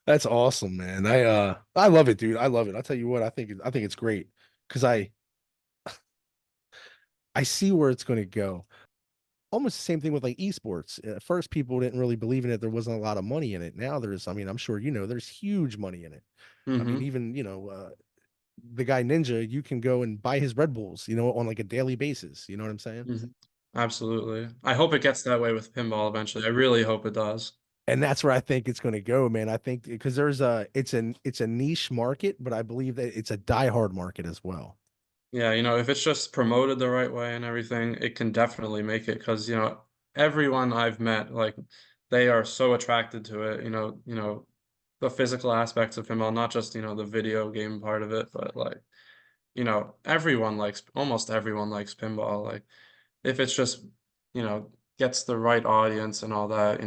That's awesome, man. I love it, dude. I love it. I'll tell you what, I think it's great because I see where it's going to go. almost the same thing with like esports. At first, people didn't really believe in it. There wasn't a lot of money in it. Now there's, I mean, I'm sure there's huge money in it. I mean, Mm-hmm. even the guy Ninja, you can go and buy his Red Bulls, on like a daily basis. You know what I'm saying? Mm-hmm. Absolutely. I hope it gets that way with pinball eventually. I really hope it does. And that's where I think it's going to go, man. I think because it's a niche market, but I believe that it's a diehard market as well. Yeah, if it's just promoted the right way and everything, it can definitely make it because, everyone I've met, like, they are so attracted to it, the physical aspects of pinball, not just, the video game part of it, but like, almost everyone likes pinball. Like, if it's just, gets the right audience and all that,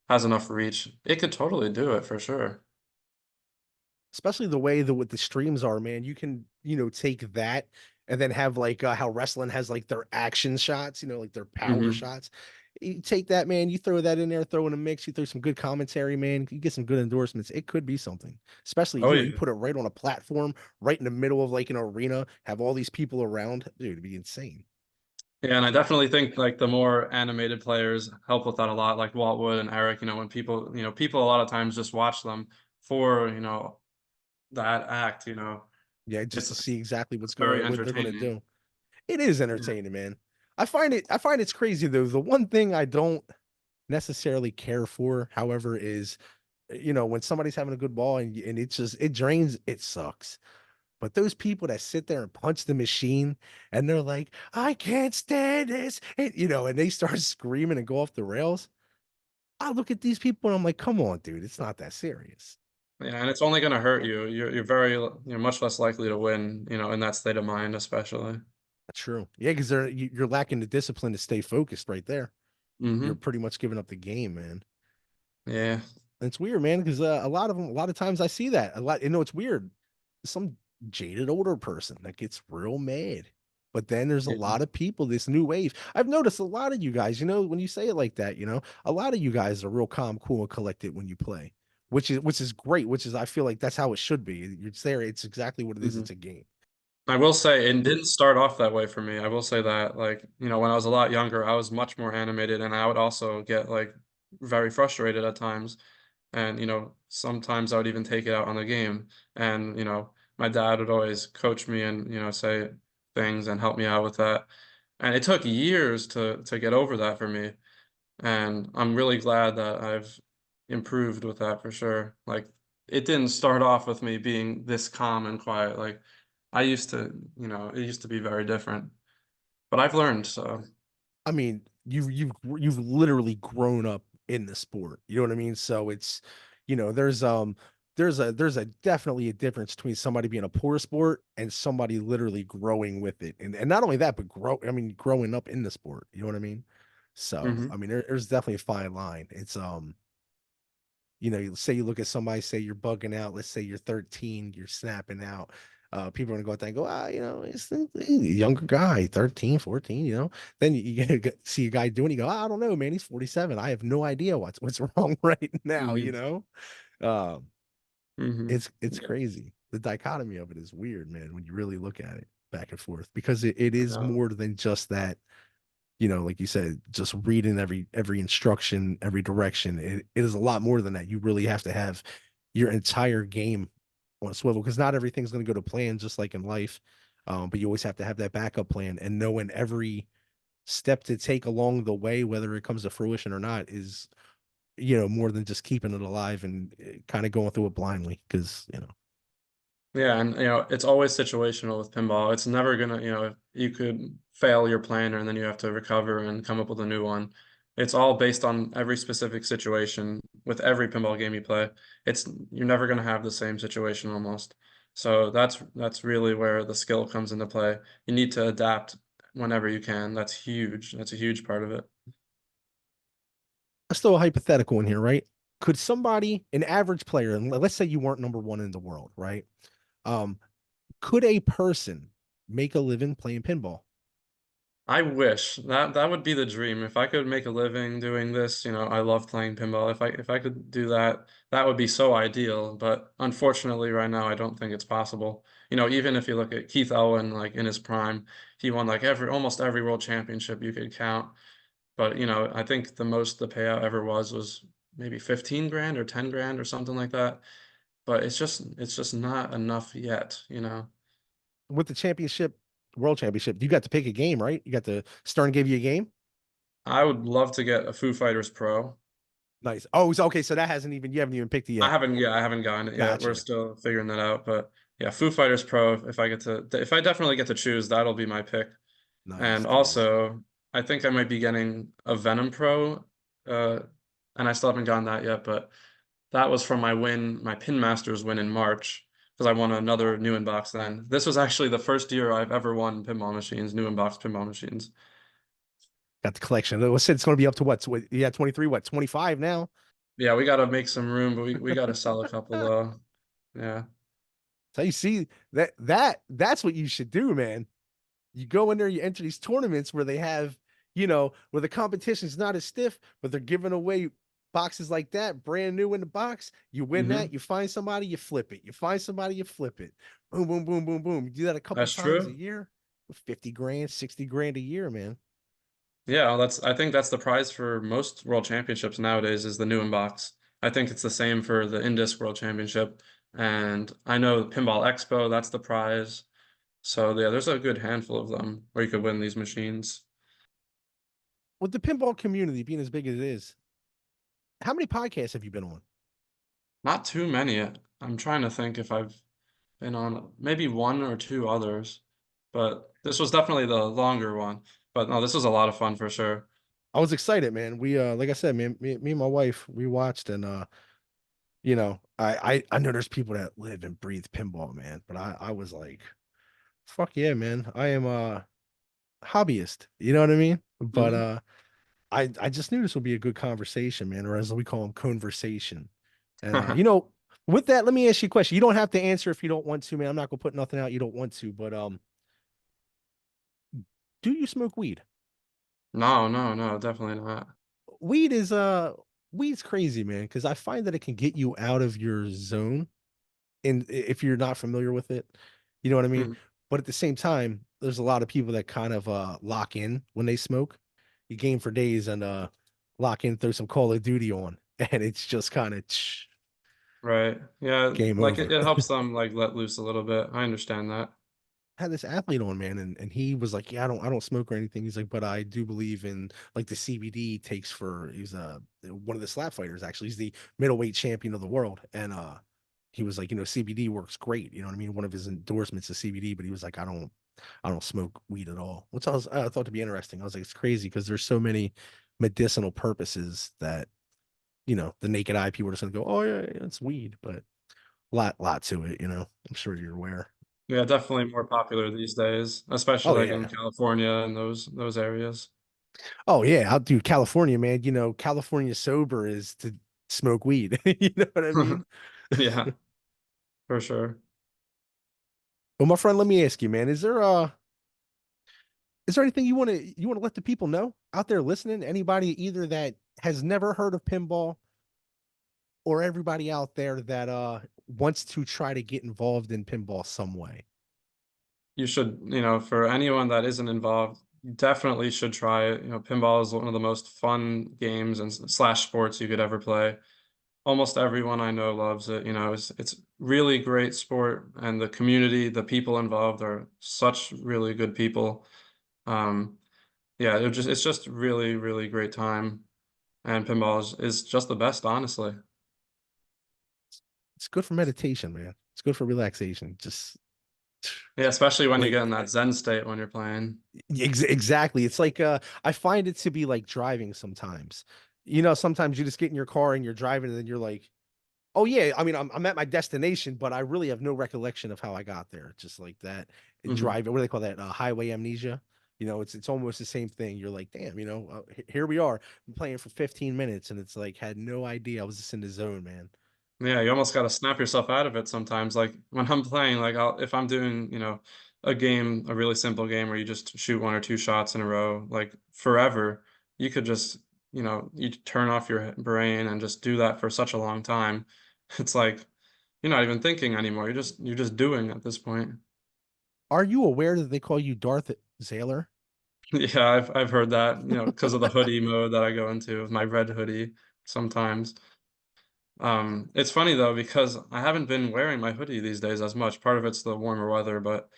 has enough reach, it could totally do it for sure. Especially the way that what the streams are, man. You can, take that and then have like how wrestling has like their action shots, like their power Hmm. shots. You take that, man, you throw that in there, throw in a mix, you throw some good commentary, man. You get some good endorsements. It could be something. Especially, Oh, you yeah. put it right on a platform, right in the middle of like an arena, have all these people around. Dude, it'd be insane. Yeah, and I definitely think like the more animated players help with that a lot, like Walt Wood and Eric, when people a lot of times just watch them for, that act, Yeah, just to it's see exactly what's very going, what they're going to entertaining. do. It is Yeah. entertaining, man. I find it's crazy though. The one thing I don't necessarily care for, however, is when somebody's having a good ball and it drains, it sucks. But those people that sit there and punch the machine and they're like, I can't stand this, and they start screaming and go off the rails. I look at these people and I'm like, come on, dude, it's not that serious. Yeah, and it's only gonna hurt you. You're much less likely to win, in that state of mind, especially. True. Yeah, because you're lacking the discipline to stay focused right there. You're Hmm. pretty much giving up the game, man. Yeah. It's weird, man, because a lot of times I see that a lot. It's weird. Some jaded older person that gets real mad, but then there's a Yeah. lot of people. This new wave. I've noticed a lot of you guys. When you say it like that, a lot of you guys are real calm, cool, and collected when you play, which is great. Which is I feel like that's how it should be. You're there. It's exactly what it is. Hmm. It's a game. I will say it didn't start off that way for me. I will say that, like, when I was a lot younger, I was much more animated and I would also get like very frustrated at times. And, sometimes I would even take it out on the game. And, my dad would always coach me and, say things and help me out with that. And it took years to get over that for me. And I'm really glad that I've improved with that for sure. Like, it didn't start off with me being this calm and quiet. Like, it used to be very different. But I've learned, so. I mean, you've literally grown up in the sport. You know what I mean? So it's, there's a definitely a difference between somebody being a poor sport and somebody literally growing with it. And not only that, but growing up in the sport. You know what I mean? So, I Mhm. mean, there's definitely a fine line. It's you say you look at somebody, say you're bugging out, let's say you're 13, you're snapping out. People are gonna go out there and go, it's a younger guy, 13, 14, Then see a guy doing it, you go, I don't know, man, he's 47. I have no idea what's wrong right now, Mhm. Um, Mhm. it's Yeah. crazy. The dichotomy of it is weird, man, when you really look at it back and forth, because it I is know. more than just that, like you said, just reading every instruction, every direction. It is a lot more than that. You really have to have your entire game on a swivel because not everything's going to go to plan, just like in life. But you always have to have that backup plan and knowing every step to take along the way, whether it comes to fruition or not, is more than just keeping it alive and kind of going through it blindly because Yeah, and it's always situational with pinball. It's never gonna, you could fail your plan and then you have to recover and come up with a new one. It's all based on every specific situation with every pinball game you play. You're never gonna have the same situation almost. So that's really where the skill comes into play. You need to adapt whenever you can. That's huge. That's a huge part of it. let's throw a hypothetical in here, right? Could somebody, an average player, and let's say you weren't number one in the world, right? Um, could a person make a living playing pinball? I wish that would be the dream. If I could make a living doing this, I love playing pinball. If I could do that, that would be so ideal. But unfortunately, right now, I don't think it's possible. Even if you look at Keith Elwin, like in his prime, he won like almost every world championship you could count. But I think the most the payout ever was maybe 15 grand or 10 grand or something like that. But it's just not enough yet. With the championship, world championship, you got to pick a game, right? You got the Stern gave you a game. I would love to get a Foo Fighters Pro. Nice. Oh, so, okay. So that hasn't even you haven't even picked it I yet. haven't, yeah, I haven't gotten it yet. We're Gotcha. still figuring that out, but yeah, Foo Fighters Pro, if I definitely get to choose, that'll be my pick. And Nice, nice. also, I think I might be getting a Venom Pro, uh, and I still haven't gotten that yet, but that was from my Pin Masters win in March, because I won another new inbox then. This was actually the first year I've ever won pinball machines, new inbox pinball machines. Got the collection. It's going to be up to what? So, yeah, 23, what, 25 now? Yeah, we got to make some room, but we got to sell a couple though. Yeah. So you see that's what you should do, man. You go in there, you enter these tournaments where they have, where the competition's not as stiff, but they're giving away boxes like that, brand new in the box. You win that, Hmm. you find somebody, you flip it. You find somebody, you flip it. Boom, boom, boom, boom, boom. You do that a couple That's times a true. year, 50 grand, 60 grand a year, man. Yeah, I think that's the prize for most world championships nowadays is the new inbox. I think it's the same for the Indus World Championship. And I know Pinball Expo, that's the prize. So yeah, there's a good handful of them where you could win these machines. With the pinball community being as big as it is, how many podcasts have you been on? Not too many. I'm trying to think if I've been on maybe one or two others, but this was definitely the longer one. But no, this was a lot of fun for sure. I was excited, man. We like I said, man, me and my wife, we watched and I know there's people that live and breathe pinball, man, but I was like, fuck yeah, man. I am a hobbyist, you know what I mean? But Hmm. I just knew this would be a good conversation, man, or as we call them, conversation. And with that, let me ask you a question. You don't have to answer if you don't want to, man. I'm not gonna put nothing out you don't want to, but do you smoke weed? No, no, no, definitely not. Weed is weed's crazy, man, because I find that it can get you out of your zone and if you're not familiar with it, you know what I mean? Mhm. But at the same time, there's a lot of people that kind of lock in when they smoke. You game for days and lock in, throw some Call of Duty on, and it's just kind of Right. Yeah, game like over. it helps them like let loose a little bit. I understand that. Had this athlete on, man, and he was like, yeah, I don't smoke or anything. He's like, but I do believe in like the CBD takes for he's one of the slap fighters actually. He's the middleweight champion of the world. And he was like, CBD works great. You know what I mean? One of his endorsements is CBD, but he was like, I don't smoke weed at all. Which I thought to be interesting. I was like, it's crazy because there's so many medicinal purposes that, the naked eye people are just gonna go, oh yeah, it's weed, but lot to it, I'm sure you're aware. Yeah, definitely more popular these days, especially Oh like in yeah. California and those areas. Oh yeah, I'll do California, man. California sober is to smoke weed. You know what I mean? Yeah, for sure. Well, my friend, let me ask you, man, is there anything you want to let the people know out there listening? Anybody either that has never heard of pinball or everybody out there that wants to try to get involved in pinball some way? You should, for anyone that isn't involved, you definitely should try it. Pinball is one of the most fun games and slash sports you could ever play. Almost everyone I know loves it. It's really great sport, and the community, the people involved are such really good people. Um, yeah, it's just really, really great time. And pinball is just the best, honestly. It's good for meditation, man. It's good for relaxation. Just Yeah, especially when you like get in that Zen state when you're playing. exactly. It's like I find it to be like driving sometimes. Sometimes you just get in your car and you're driving and then you're like, oh yeah, I mean, I'm at my destination, but I really have no recollection of how I got there. Just like that, Hmm. driving. What do they call that? Highway amnesia. It's almost the same thing. You're like, damn, here we are. I'm playing for 15 minutes, and it's like had no idea I was just in the zone, man. Yeah, you almost got to snap yourself out of it sometimes. Like when I'm playing, like if I'm doing, a game, a really simple game where you just shoot one or two shots in a row, like forever, you could just, you turn off your brain and just do that for such a long time. It's like you're not even thinking anymore. You're just doing at this point. Are you aware that they call you Darth Zahler? Yeah, I've heard that, you know, because of the hoodie mode that I go into with my red hoodie sometimes. It's funny though, because I haven't been wearing my hoodie these days as much. Part of it's the warmer weather, but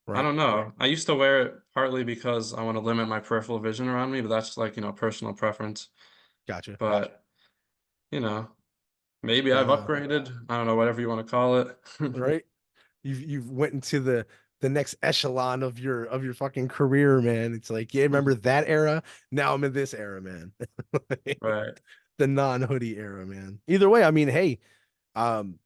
I Right. don't know. I used to wear it partly because I want to limit my peripheral vision around me, but that's like, you know, personal preference. Gotcha. But, you know, maybe I've Uh, upgraded. I don't know, whatever you want to call it. right. You've went into the next echelon of your fucking career, man. It's like, yeah, remember that era? Now I'm in this era, man. Right. The non-hoodie era, man. Either way, I mean, hey, um,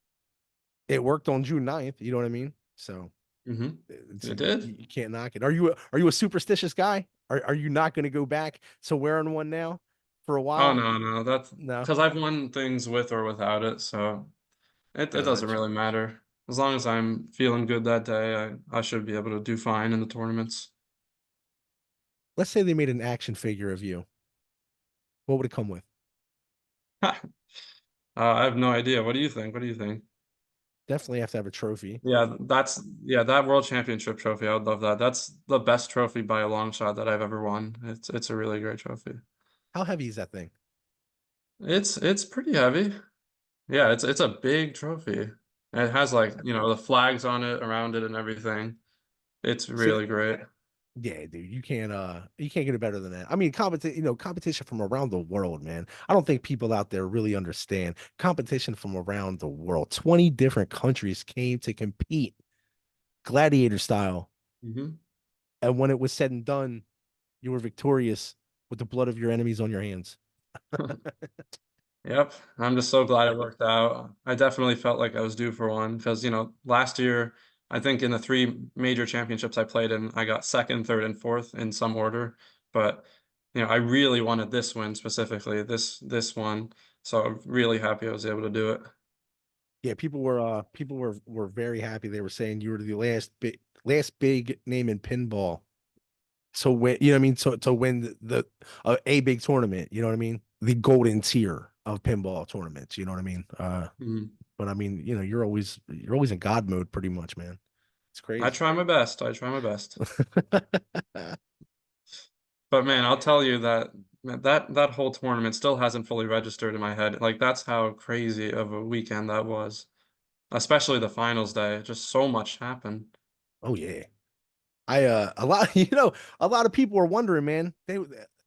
it worked on June 9th, you know what I mean? So Hmm. it's It did? you can't knock it. Are you a superstitious guy? Are you not going to go back to wearing one now for a Oh while? no, no, that's No. because I've won things with or without it, so it doesn't Gotcha. really matter. As long as I'm feeling good that day, I should be able to do fine in the tournaments. Let's say they made an action figure of you. What would it come with? I have no idea. What do you think? What do you think? Definitely have to have a trophy. Yeah, that world championship trophy. I would love that. That's the best trophy by a long shot that I've ever won. It's a really great trophy. How heavy is that thing? It's pretty heavy. Yeah, it's a big trophy. And it has like, you know, the flags on it, around it and everything. It's See, really great. yeah, dude, you can't get it better than that. I mean, competition from around the world, man. I don't think people out there really understand competition from around the world. 20 different countries came to compete gladiator style. Hmm. And when it was said and done, you were victorious with the blood of your enemies on your hands. Yep. I'm just so glad it worked out. I definitely felt like I was due for one because, you know, last year, I think in the three major championships I played in, I got second, third, and fourth in some order. But, you know, I really wanted this win specifically, this one. So I'm really happy I was able to do it. Yeah, people were very happy. They were saying you were the last big name in pinball. So when you know what I mean, so to win a big tournament, you know what I mean, the golden tier of pinball tournaments, you know what I mean. Mhm. But I mean, you know, you're always in God mode, pretty much, man. It's I crazy. try my best. I try my best. But man, I'll tell you that that whole tournament still hasn't fully registered in my head. Like that's how crazy of a weekend that was. Especially the finals day. Just so much happened. Oh yeah, I a lot, you know, a lot of people were wondering, man. They,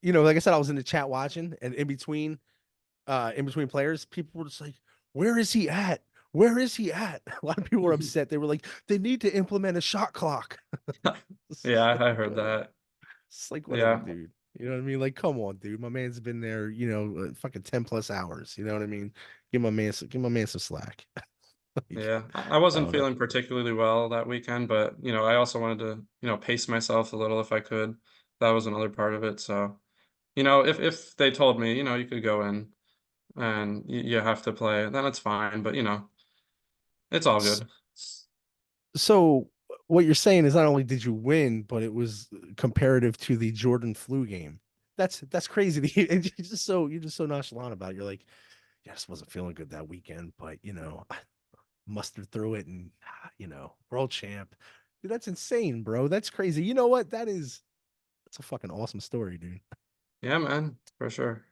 you know, like I said, I was in the chat watching, and in between players, people were just like, "Where is he at? Where is he at?" A lot of people were upset. They were like, "They need to implement a shot clock." Yeah, It's like, I heard that. it's like whatever, Yeah. dude. You know what I mean? Like, come on, dude. My man's been there, you know, fucking 10 plus hours. You know what I mean? Give my man some slack. Like, Yeah. I I wasn't don't know. feeling particularly well that weekend, but you know, I also wanted to, you know, pace myself a little if I could. That was another part of it. So, you know, if they told me, you know, you could go in and you have to play, then it's fine. But you know, it's all S- good. So what you're saying is not only did you win, but it was comparative to the Jordan flu game. That's crazy. And you're just so nonchalant about it. You're like, yeah, I just wasn't feeling good that weekend, but you know, I mustered through it and you know, world champ. Dude, that's insane, bro. That's crazy. You know what? That's a fucking awesome story, dude. Yeah, man, for sure.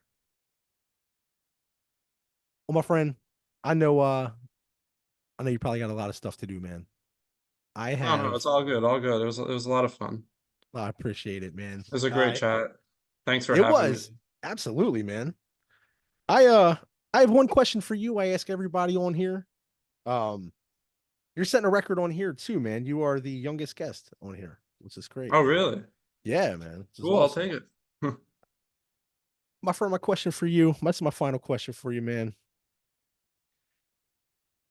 Well, my friend, I know you probably got a lot of stuff to do, man. I No, no, have it's all good, all good. It was a lot of fun. I appreciate it, man. It was a great chat. Thanks for It having me. was absolutely, man. I uh I have one question for you. I ask everybody on here. Um, you're setting a record on here too, man. You are the youngest guest on here, which is great. Oh, really? Yeah, man. Which is Cool, I'll awesome. take it. My friend, my question for you. That's my final question for you, man.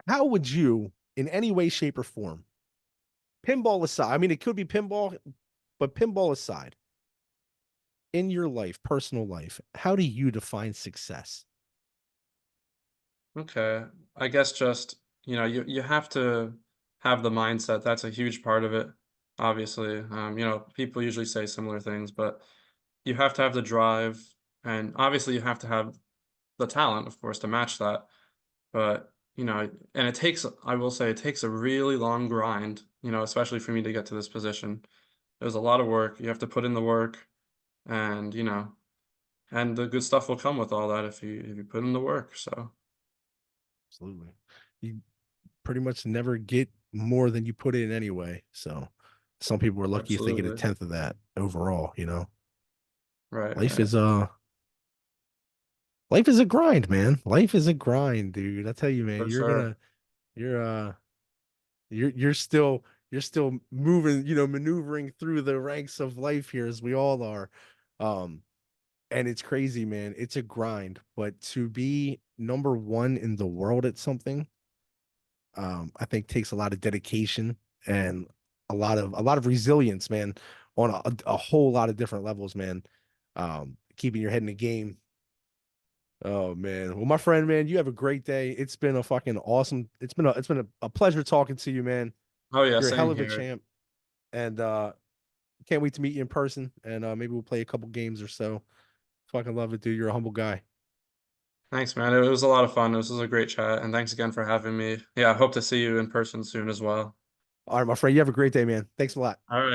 How would you, in any way, shape, or form, pinball aside, I mean, it could be pinball, but pinball aside, in your life, personal life, how do you define success? Okay. I guess just, you know, you have to have the mindset. That's a huge part of it, obviously. You know, people usually say similar things, but you have to have the drive, and obviously you have to have the talent, of course, to match that. But, you know, and it takes, I will say, it takes a really long grind, you know, especially for me to get to this position. There's a lot of work. You have to put in the work. and and the good stuff will come with all that if you put in the work. So Absolutely. You pretty much never get more than you put in anyway. So some people are lucky if they get a absolutely. tenth of that overall, you know. Right, Life right. is life is a grind, man. Life is a grind, dude. I tell you, man, For sure. you're you're still moving, maneuvering through the ranks of life here as we all are. Um, and it's crazy, man. It's a grind, but to be number one in the world at something, I think takes a lot of dedication and a lot of resilience, man, on a whole lot of different levels, man. Keeping your head in the game. Oh man. Well, my friend, man, you have a great day. It's been a fucking awesome. It's been a pleasure talking to you, man. Oh yeah, You're a hell same of a here. champ. And can't wait to meet you in person. And maybe we'll play a couple games or so. Fucking love it, dude. You're a humble guy. Thanks, man. It was a lot of fun. This was a great chat, and thanks again for having me. Yeah, I hope to see you in person soon as well. All right, my friend. You have a great day, man. Thanks a lot. All right.